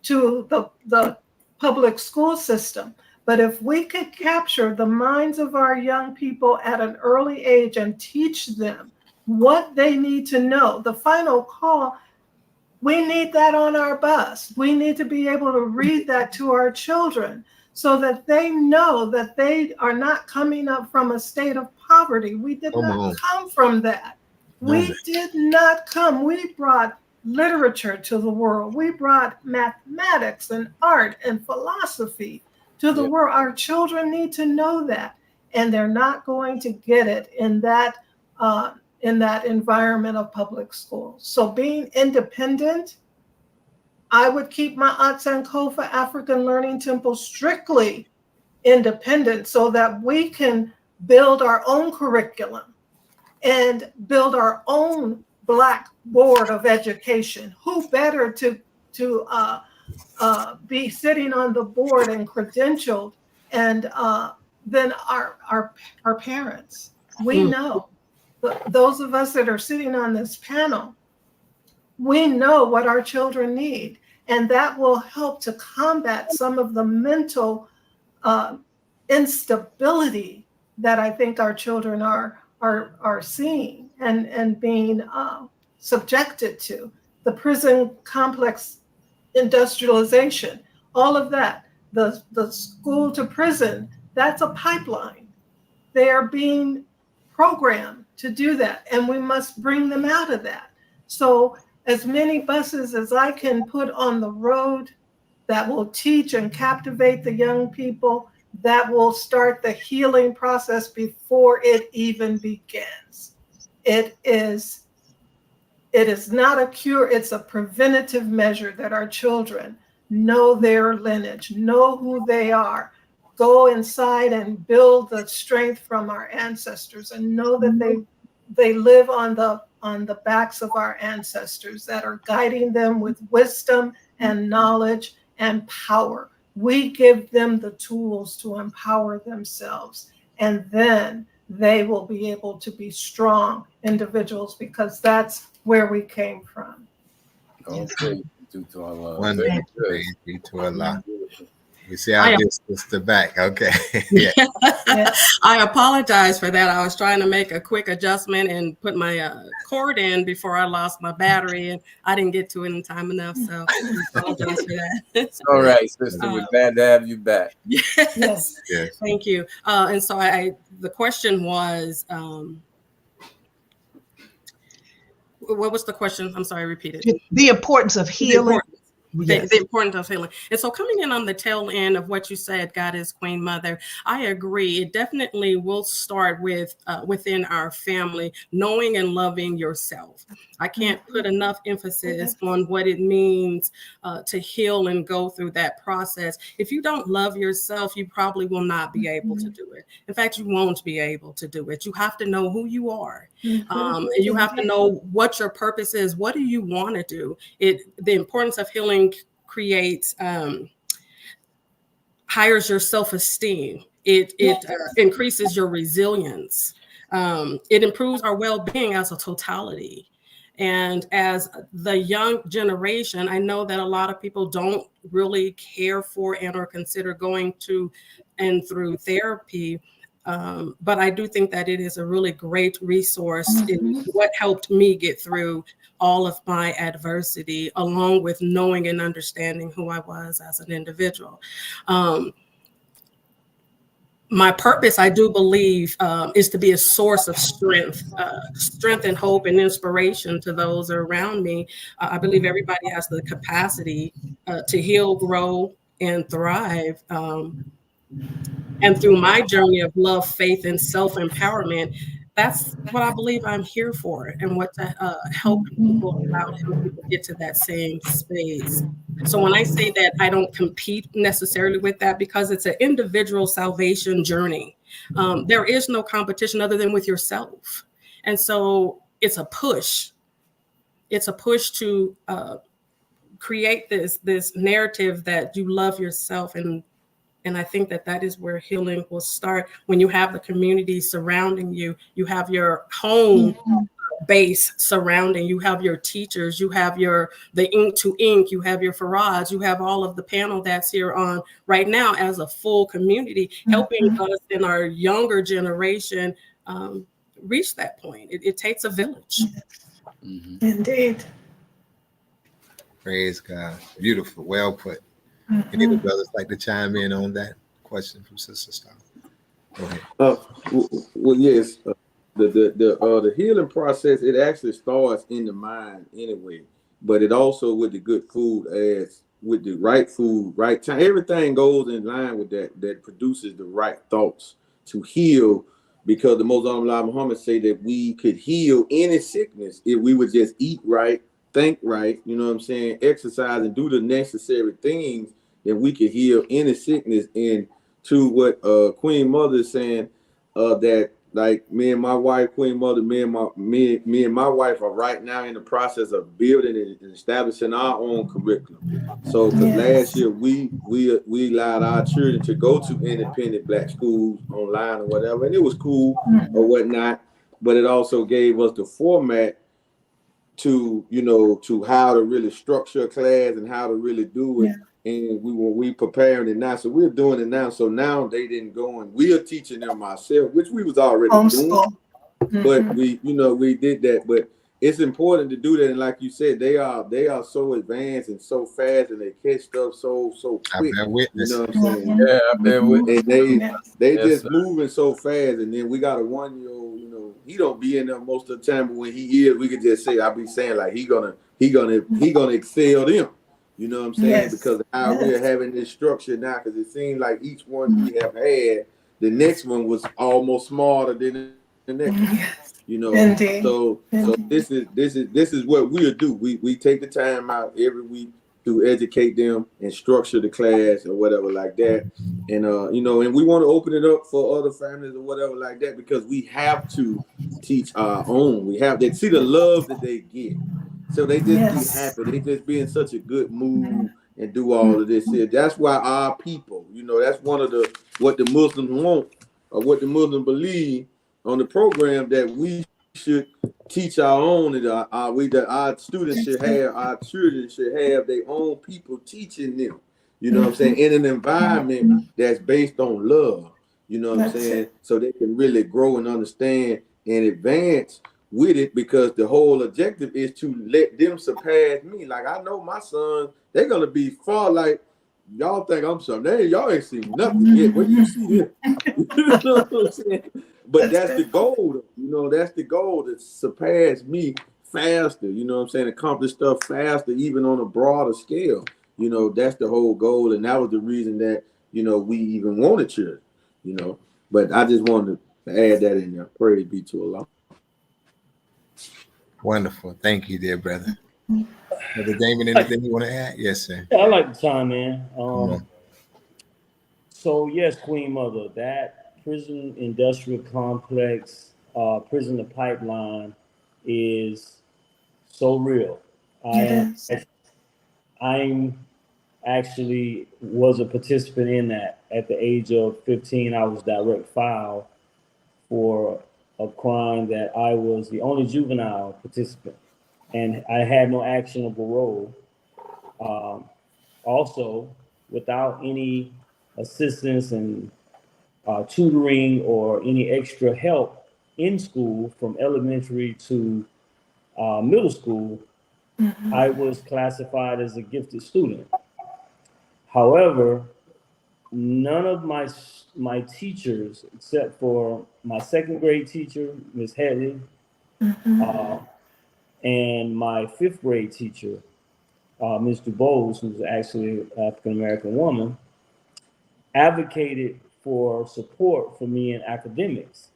to the public school system, But if we could capture the minds of our young people at an early age and teach them what they need to know, the final call, we need that on our bus. We need to be able to read that to our children so that they know that they are not coming up from a state of poverty. We did not come from that. We did not come. We brought literature to the world. We brought mathematics and art and philosophy to the world. Our children need to know that, and they're not going to get it in that environment of public schools. So being independent, I would keep my Aunt Sankofa African Learning Temple strictly independent so that we can build our own curriculum and build our own Black Board of Education. Who better to be sitting on the board and credentialed and than our parents? We know. Those of us that are sitting on this panel, we know what our children need, and that will help to combat some of the mental instability that I think our children are seeing and being subjected to. The prison complex industrialization, all of that, the school to prison, that's a pipeline. They are being programmed to do that, and we must bring them out of that. So as many buses as I can put on the road that will teach and captivate the young people, that will start the healing process before it even begins. It is not a cure, it's a preventative measure that our children know their lineage, know who they are, go inside and build the strength from our ancestors, and know that they live on the backs of our ancestors that are guiding them with wisdom and knowledge and power. We give them the tools to empower themselves, and then they will be able to be strong individuals, because that's where we came from. Okay. Wonderful. Thank you to Allah. You see how this is the back. Okay. Yeah. I apologize for that. I was trying to make a quick adjustment and put my cord in before I lost my battery, and I didn't get to it in time enough. So I apologize for that. All right, sister. We're glad to have you back. Yes. Thank you. And so the question was, what was the question? I'm sorry, repeat it. The importance of healing. The importance of healing. And so coming in on the tail end of what you said, God is Queen Mother, I agree. It definitely will start with within our family, knowing and loving yourself. I can't put enough emphasis on what it means to heal and go through that process. If you don't love yourself, you probably will not be able to do it. In fact, you won't be able to do it. You have to know who you are. And you have to know what your purpose is. What do you want to do? The importance of healing creates, higher your self-esteem. It increases your resilience. It improves our well-being as a totality. And as the young generation, I know that a lot of people don't really care for and or consider going to and through therapy. But I do think that it is a really great resource in what helped me get through all of my adversity, along with knowing and understanding who I was as an individual. My purpose, I do believe, is to be a source of strength and hope and inspiration to those around me. I believe everybody has the capacity to heal, grow, and thrive. And through my journey of love, faith, and self-empowerment, that's what I believe I'm here for, and what to help people get to that same space. So when I say that, I don't compete necessarily with that, because it's an individual salvation journey. There is no competition other than with yourself. And so it's a push. It's a push to create this narrative that you love yourself. And I think that is where healing will start, when you have the community surrounding you. You have your home base surrounding. You have your teachers, you have the ink to ink, you have your Farads, you have all of the panel that's here on right now as a full community, helping us in our younger generation reach that point. It takes a village. Indeed. Praise God. Beautiful. Well put. Any of the brothers like to chime in on that question from Sister Star? Go ahead. Well, yes. The healing process, it actually starts in the mind anyway, but it also with the good food, as with the right food, right time, everything goes in line with that produces the right thoughts to heal, because the Most Honorable Muhammad say that we could heal any sickness if we would just eat right, think right, you know what I'm saying, exercise and do the necessary things, then we could heal any sickness. And to what Queen Mother is saying, that like me and my wife, Queen Mother, me and my wife are right now in the process of building and establishing our own curriculum. So, because last year we allowed our children to go to independent Black schools online or whatever, and it was cool or whatnot. But it also gave us the format to, you know, to how to really structure a class and how to really do it. And we preparing it now, so we're doing it now. So now they didn't go, and we are teaching them ourselves, which we was already doing. But we did that. But it's important to do that. And like you said, they are so advanced and so fast, and they catch stuff so quick. I bear witness. You know what I'm saying? Yeah, I bear witness. And they Yes, just sir. moving so fast. And then we got a 1-year-old, you know, he don't be in there most of the time, but when he is, we could just say, I'll be saying like he gonna excel them. You know what I'm saying? Because of how we are having this structure now, because it seems like each one we have had, the next one was almost smarter than the next one. You know, so this is what we'll do. We take the time out every week to educate them and structure the class or whatever like that. And you know, and we want to open it up for other families or whatever like that, because we have to teach our own. We have to see the love that they get. So they just be happy. They just be in such a good mood and do all of this here. That's why our people, you know, that's one of what the Muslims want, or what the Muslims believe on the program, that we should teach our own, and that our students should have, our children should have their own people teaching them. You know what I'm saying? In an environment that's based on love. You know what I'm saying? So they can really grow and understand and advance with it, because the whole objective is to let them surpass me. Like, I know my sons, they're gonna be far, like, y'all think I'm something. Y'all ain't seen nothing yet. What do you see here? You know what I'm saying? But that's the goal. You know, that's the goal, to surpass me faster. You know what I'm saying? Accomplish stuff faster, even on a broader scale. You know, that's the whole goal, and that was the reason that, you know, we even wanted children. You know, but I just wanted to add that in there. Praise be to Allah. Wonderful. Thank you, dear brother. Brother Damon, anything you want to add? Yes, sir. Yeah, I like to chime in. So yes, Queen Mother, that prison industrial complex, prison to pipeline is so real. I'm actually was a participant in that. At the age of 15, I was direct file for a crime that I was the only juvenile participant, and I had no actionable role. Also, without any assistance and tutoring or any extra help in school from elementary to middle school, I was classified as a gifted student. However, none of my teachers, except for my second grade teacher, Ms. Headley, and my fifth grade teacher, Ms. DuBose, who's actually an African-American woman, advocated for support for me in academics.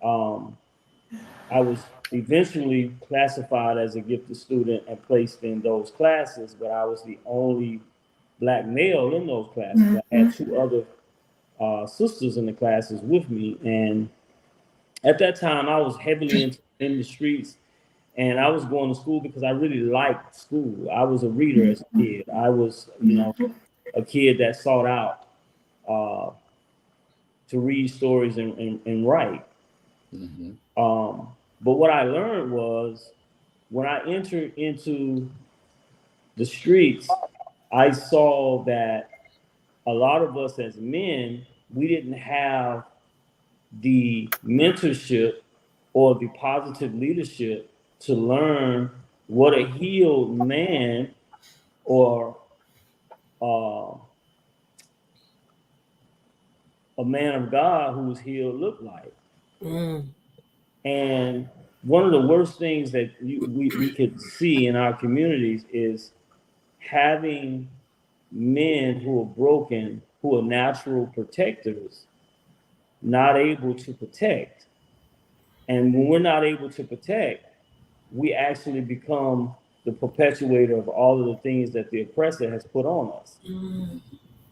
I was eventually classified as a gifted student and placed in those classes, but I was the only Black male in those classes. I had two other sisters in the classes with me, and at that time I was heavily in the streets, and I was going to school because I really liked school. I was a reader as a kid. I was, you know, a kid that sought out to read stories and write. But what I learned was when I entered into the streets, I saw that a lot of us as men, we didn't have the mentorship or the positive leadership to learn what a healed man or a man of God who was healed looked like. And one of the worst things that we could see in our communities is having men who are broken, who are natural protectors, not able to protect. And when we're not able to protect, we actually become the perpetuator of all of the things that the oppressor has put on us.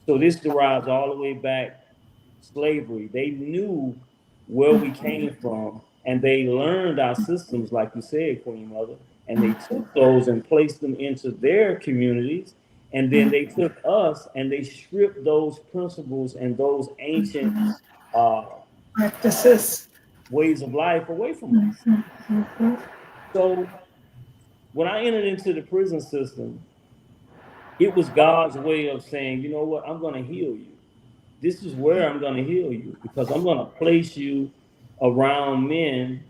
So this derives all the way back slavery. They knew where we came from, and they learned our systems, like you said, Queen Mother, and they took those and placed them into their communities. And then they took us and they stripped those principles and those ancient practices, ways of life away from us. So when I entered into the prison system, it was God's way of saying, you know what, I'm going to heal you. This is where I'm going to heal you, because I'm going to place you around men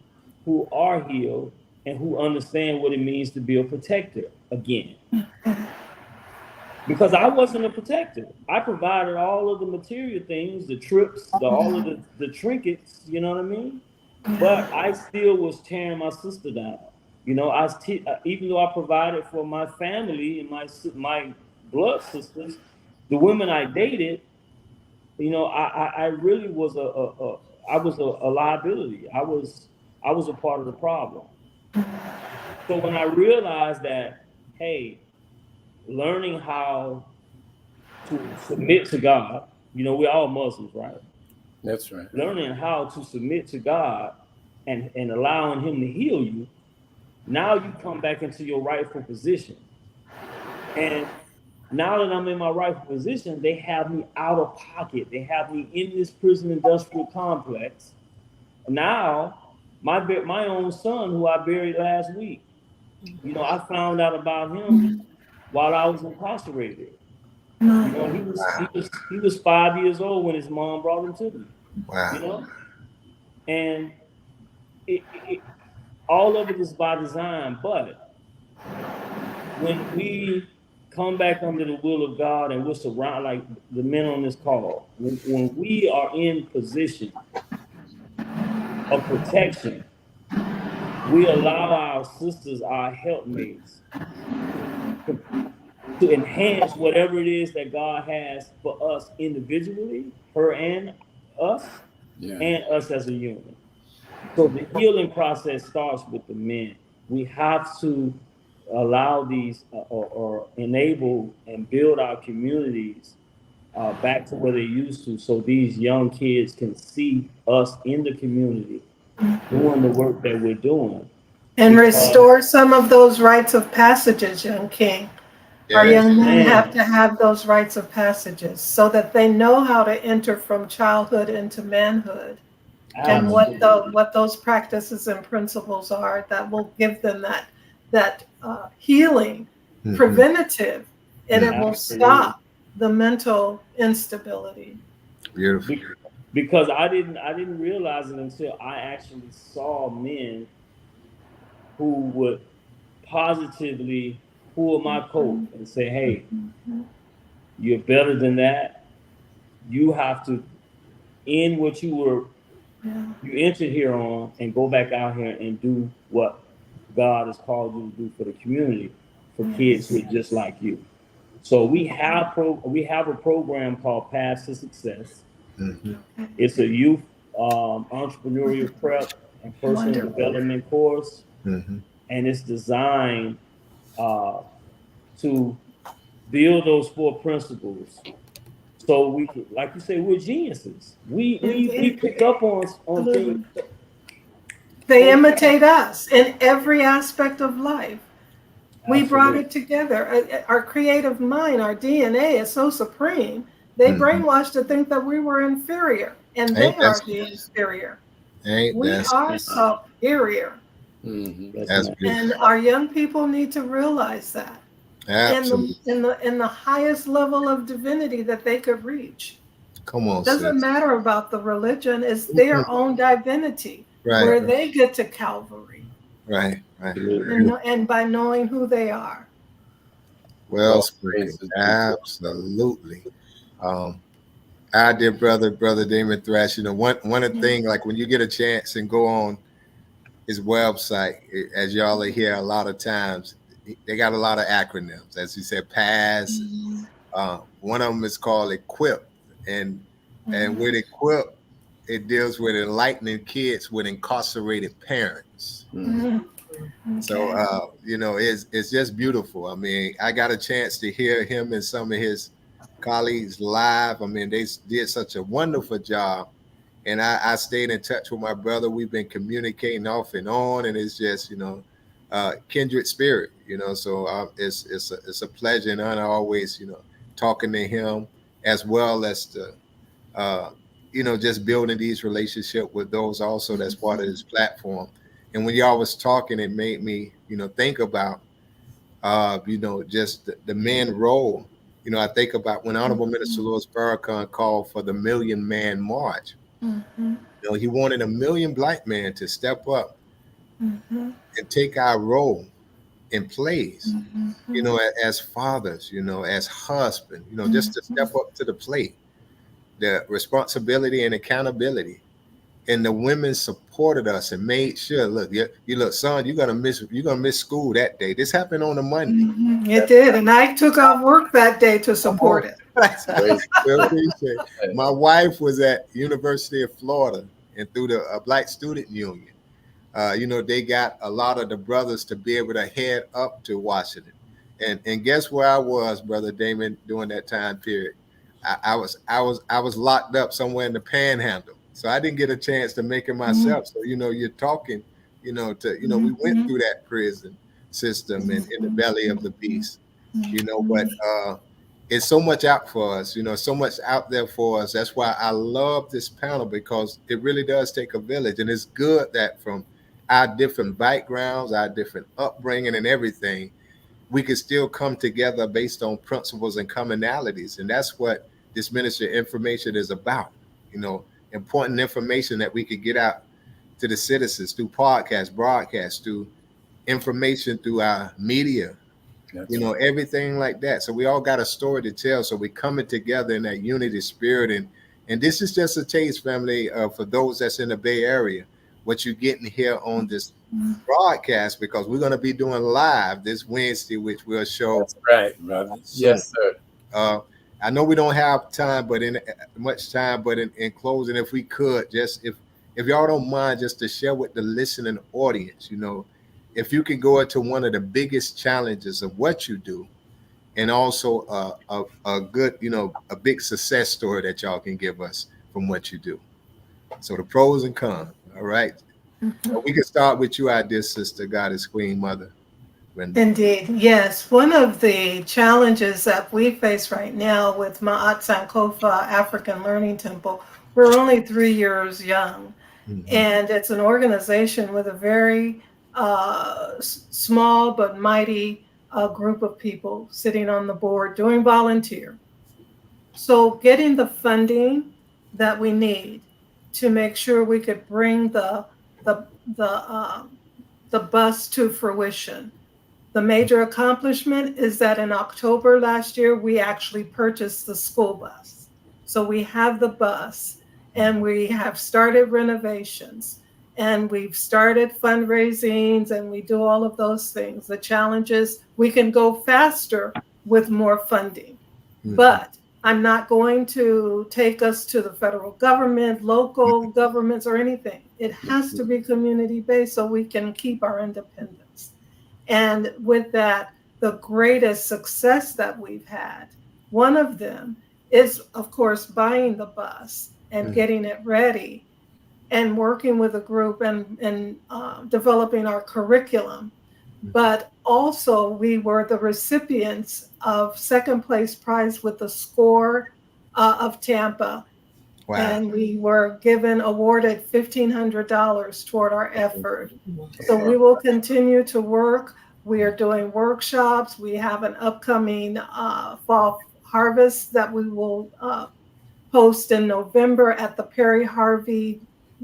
who are healed and who understand what it means to be a protector again. Because I wasn't a protector. I provided all of the material things, the trips, all of the trinkets, you know what I mean? But I still was tearing my sister down. You know, even though I provided for my family and my blood sisters, the women I dated, you know, I really was I was a liability. I was a part of the problem. So when I realized that, hey, learning how to submit to God, you know, we're all Muslims, right? That's right. Learning how to submit to God and allowing Him to heal you, now you come back into your rightful position. And now that I'm in my rightful position, they have me out of pocket. They have me in this prison industrial complex. Now, my own son, who I buried last week, you know, I found out about him while I was incarcerated. You know, he was 5 years old when his mom brought him to me. Wow. You know, and all of it is by design. But when we come back under the will of God and we're surrounded, like the men on this call, when we are in position of protection, we allow our sisters, our helpmates, to enhance whatever it is that God has for us individually, her and us, and us as a unit. So the healing process starts with the men. We have to allow these or enable and build our communities back to where they used to, so these young kids can see us in the community doing the work that we're doing. And restore some of those rites of passages, young king. Our young men have to have those rites of passages so that they know how to enter from childhood into manhood. And what those practices and principles are that will give them that healing, preventative, and it will stop the mental instability. Beautiful. Because I didn't realize it until I actually saw men who would positively pull my coat and say, "Hey, you're better than that. You have to end what you entered here on and go back out here and do what God has called you to do for the community, for kids who are just like you." So we have a program called Path to Success. It's a youth entrepreneurial prep and personal development course, and it's designed to build those 4 principles. So we, like you say, we're geniuses. We pick up on things. They imitate us in every aspect of life. We brought it together. Our creative mind, our DNA is so supreme. They brainwashed to think that we were inferior, and they are the inferior. We are superior. That's beautiful. And our young people need to realize that. Absolutely. In the highest level of divinity that they could reach. Come on, Doesn't sis. matter about the religion, it's their own divinity where they get to Calvary. Right. And by knowing who they are. Well spoken. Absolutely. Our dear brother Damon Thrash, one of the things, like when you get a chance and go on his website, as y'all are here a lot of times, they got a lot of acronyms. As you said, PASS. One of them is called EQUIP. And with EQUIP, it deals with enlightening kids with incarcerated parents. So, it's just beautiful. I mean, I got a chance to hear him and some of his colleagues live. I mean, they did such a wonderful job. And I stayed in touch with my brother. We've been communicating off and on, and it's just, kindred spirit, so it's a pleasure and honor always, talking to him, as well as to, just building these relationships with those also that's part of this platform. And when y'all was talking, it made me, think about, just the men role. I think about when Honorable Minister Louis Farrakhan called for the Million Man March. He wanted 1 million black men to step up and take our role in place, as fathers, as husbands, just to step up to the plate, the responsibility and accountability. And the women supported us and made sure, look, son, you're gonna miss school that day. This happened on a Monday. It did, and I took off work that day to support it. My wife was at University of Florida, and through the Black Student Union, they got a lot of the brothers to be able to head up to Washington. And guess where I was, Brother Damon, during that time period? I was locked up somewhere in the Panhandle. So I didn't get a chance to make it myself. So, you're talking, we went through that prison system and in the belly of the beast, but it's so much out for us, so much out there for us. That's why I love this panel, because it really does take a village. And it's good that from our different backgrounds, our different upbringing and everything, we can still come together based on principles and commonalities. And that's what this Ministry of Information is about, important information that we could get out to the citizens through podcasts, broadcasts, through information, through our media, everything like that. So we all got a story to tell. So we're coming together in that unity spirit. And this is just a taste, family, for those that's in the Bay Area, what you're getting here on this broadcast, because we're going to be doing live this Wednesday, which we'll show. That's right, brother. Yes, sir. I know we don't have time, but in closing, if we could, just if y'all don't mind, just to share with the listening audience, if you can go into one of the biggest challenges of what you do, and also a good, a big success story that y'all can give us from what you do. So the pros and cons. All right. So we can start with you, our dear sister, Goddess Queen Mother Brenda. Indeed, yes. One of the challenges that we face right now with Ma'at Sankofa African Learning Temple, we're only 3 years young, and it's an organization with a very small but mighty group of people sitting on the board doing volunteer. So getting the funding that we need to make sure we could bring the bus to fruition. The major accomplishment is that in October last year, we actually purchased the school bus. So we have the bus, and we have started renovations, and we've started fundraisings, and we do all of those things. The challenge is we can go faster with more funding, but I'm not going to take us to the federal government, local governments, or anything. It has to be community-based so we can keep our independence. And with that, the greatest success that we've had, one of them is, of course, buying the bus and getting it ready and working with a group and developing our curriculum. But also we were the recipients of second place prize with the SCORE of Tampa Wow. And we were awarded $1,500 toward our effort. So we will continue to work. We are doing workshops. We have an upcoming fall harvest that we will host in November at the Perry Harvey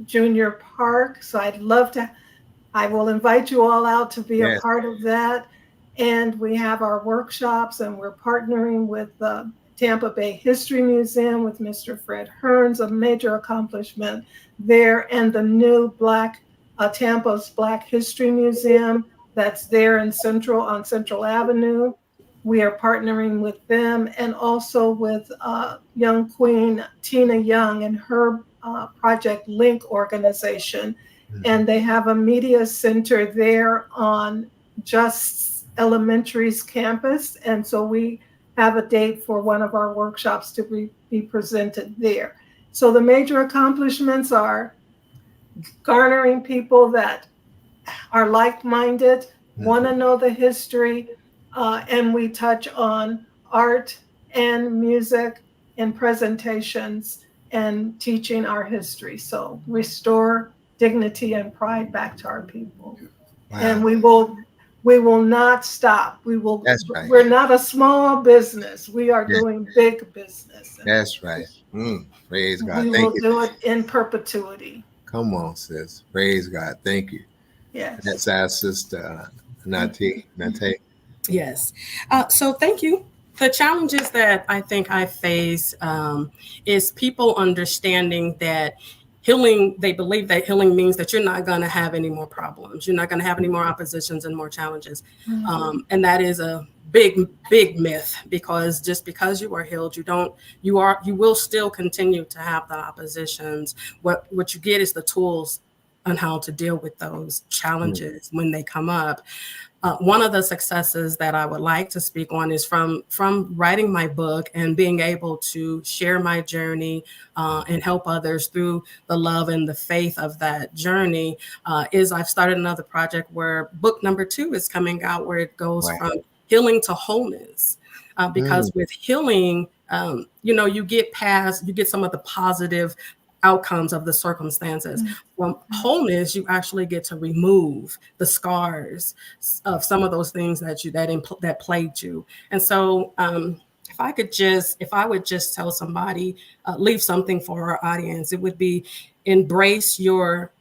Junior Park. So I will invite you all out to be a part of that. And we have our workshops, and we're partnering with the Tampa Bay History Museum with Mr. Fred Hearns, a major accomplishment there, and the new Tampa's Black History Museum that's there on Central Avenue. We are partnering with them, and also with young Queen Tina Young and her Project Link organization. And they have a media center there on Just Elementary's campus. And so we have a date for one of our workshops to be presented there. So the major accomplishments are garnering people that are like-minded, want to know the history, and we touch on art and music and presentations and teaching our history. So restore dignity and pride back to our people. Wow. And we will not stop. That's right. We're not a small business. We are doing big business. That's right. Praise God. We will do it in perpetuity. Come on, sis. Praise God. Thank you. Yes. That's our sister, Nate. Yes. So thank you. The challenges that I think I face is people understanding that healing, they believe that healing means that you're not going to have any more problems. You're not going to have any more oppositions and more challenges. And that is a big myth, because just because you are healed, you will still continue to have the oppositions. What you get is the tools on how to deal with those challenges when they come up. One of the successes that I would like to speak on is from writing my book and being able to share my journey and help others through the love and the faith of that journey. Is I've started another project where book number 2 is coming out, where it goes from healing to wholeness. Because with healing, you get some of the positive outcomes of the circumstances. Well, wholeness, you actually get to remove the scars of some of those things that plagued you. And so if I would just tell somebody, leave something for our audience, it would be embrace your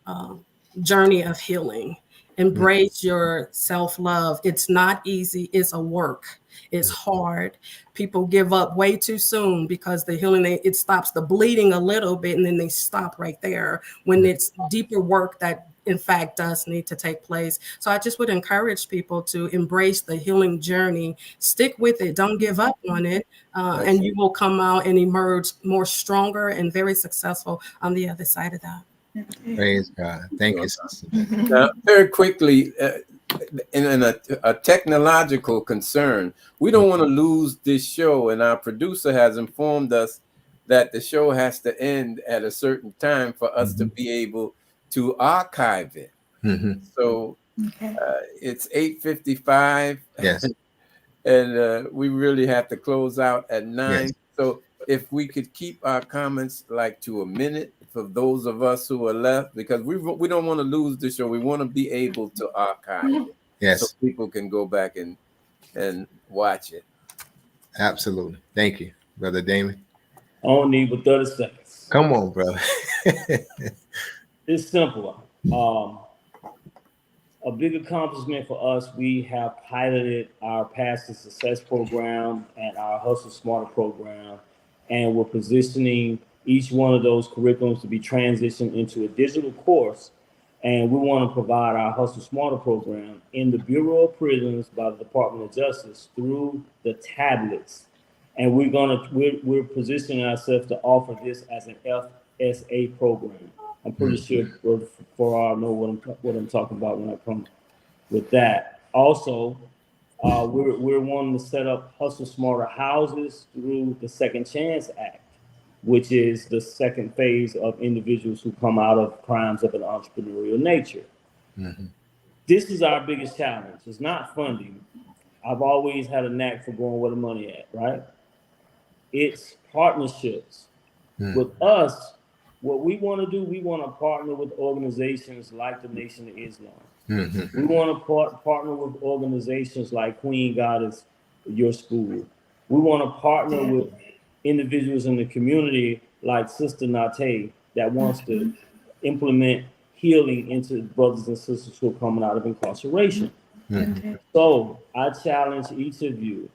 journey of healing. Embrace your self-love. It's not easy. It's a work. It's hard. People give up way too soon because the healing, it stops the bleeding a little bit, and then they stop right there when it's deeper work that in fact does need to take place. So I just would encourage people to embrace the healing journey, stick with it, don't give up on it, and you will come out and emerge more stronger and very successful on the other side of that. Praise God. Thank you, sister. Now, very quickly, in a technological concern, we don't want to lose this show, and our producer has informed us that the show has to end at a certain time for us to be able to archive it. So it's 8:55. Yes. And we really have to close out at 9. Yes. So if we could keep our comments like to a minute for those of us who are left, because we don't want to lose the show. We want to be able to archive it. Yes. So people can go back and watch it. Absolutely. Thank you, Brother Damon. I don't need but 30 seconds. Come on, brother. It's simple. A big accomplishment for us, we have piloted our Path to Success program and our Hustle Smarter program, and we're positioning each one of those curriculums to be transitioned into a digital course. And we want to provide our Hustle Smarter program in the Bureau of Prisons by the Department of Justice through the tablets. And we're positioning ourselves to offer this as an FSA program. I'm pretty sure for know what I'm talking about when I come with that. Also, we're wanting to set up Hustle Smarter houses through the Second Chance Act, which is the second phase of individuals who come out of crimes of an entrepreneurial nature. This is our biggest challenge. It's not funding. I've always had a knack for going where the money at, right? It's partnerships. With us, what we want to do, we want to partner with organizations like the Nation of Islam. We want to partner with organizations like Queen Goddess, your school. We want to partner with individuals in the community like Sister Nate that wants to implement healing into brothers and sisters who are coming out of incarceration. So I challenge each of you,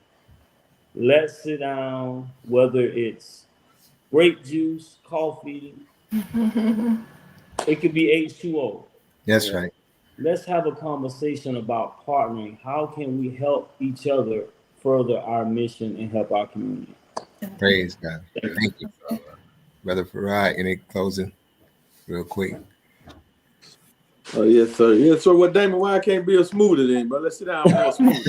let's sit down, whether it's grape juice, coffee, it could be H2O. That's right. Let's have a conversation about partnering. How can we help each other further our mission and help our community? Praise God. Thank you, Brother Farad. Any closing real quick? Oh, yes, sir. Yes, sir. Well, Damon, why I can't be a smoother then? But let's sit down more smooth.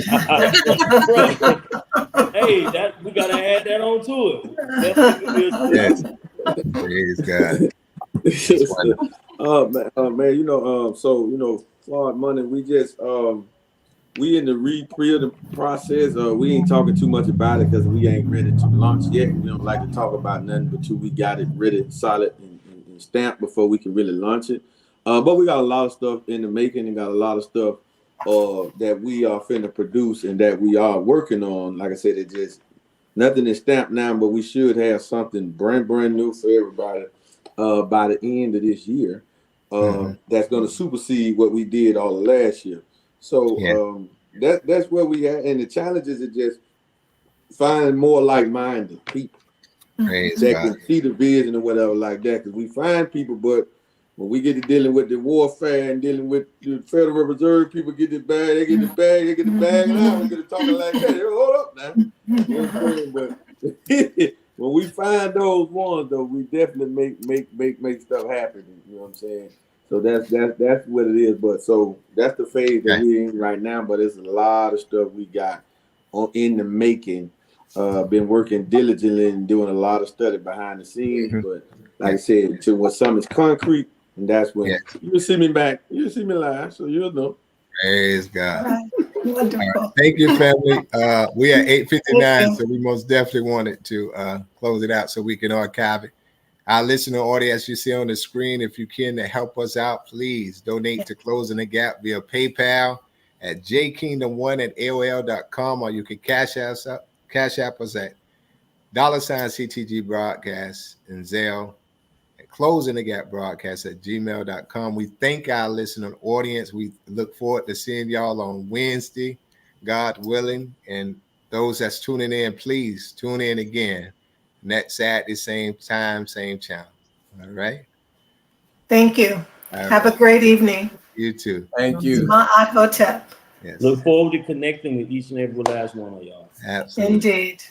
Hey, that we gotta add that on to it. Yes. Praise God. Man, you know, Farad Money, we just we in the pre process. We ain't talking too much about it because we ain't ready to launch yet. We don't like to talk about nothing until we got it ready, solid, and stamped before we can really launch it. But we got a lot of stuff in the making and got a lot of stuff that we are finna produce and that we are working on. Like I said, it just nothing is stamped now, but we should have something brand new for everybody by the end of this year. That's gonna supersede what we did all of last year. So that's where we at, and the challenges are just find more like-minded people that can see the vision or whatever like that. Because we find people, but when we get to dealing with the warfare and dealing with the Federal Reserve, people get the bag, they get the bag, and now we get to talking like that. Hold up now. You know what I'm saying? But when we find those ones, though, we definitely make stuff happen. You know what I'm saying? So that's what it is. But so that's the phase that we're in right now. But there's a lot of stuff we got in the making. Been working diligently and doing a lot of study behind the scenes. But like I said, until when something's concrete, and that's when you'll see me back. You'll see me live, so you'll know. Praise God. Wonderful. All right. Thank you, family. We are 8:59, so we most definitely wanted to close it out so we can archive it. Our listener audience you see on the screen, if you can to help us out, please donate to Closing the Gap via PayPal at jkingdom1@aol.com, or you can cash app us at $CTG Broadcast and Zelle at Closing the Gap Broadcast at gmail.com. We thank our listener audience. We look forward to seeing y'all on Wednesday, God willing. And those that's tuning in, please tune in again. Next Saturday, same time, same channel. All right. Thank you. Have a great evening. You too. Thank you. Look forward to connecting with each and every last one of y'all. Absolutely. Indeed.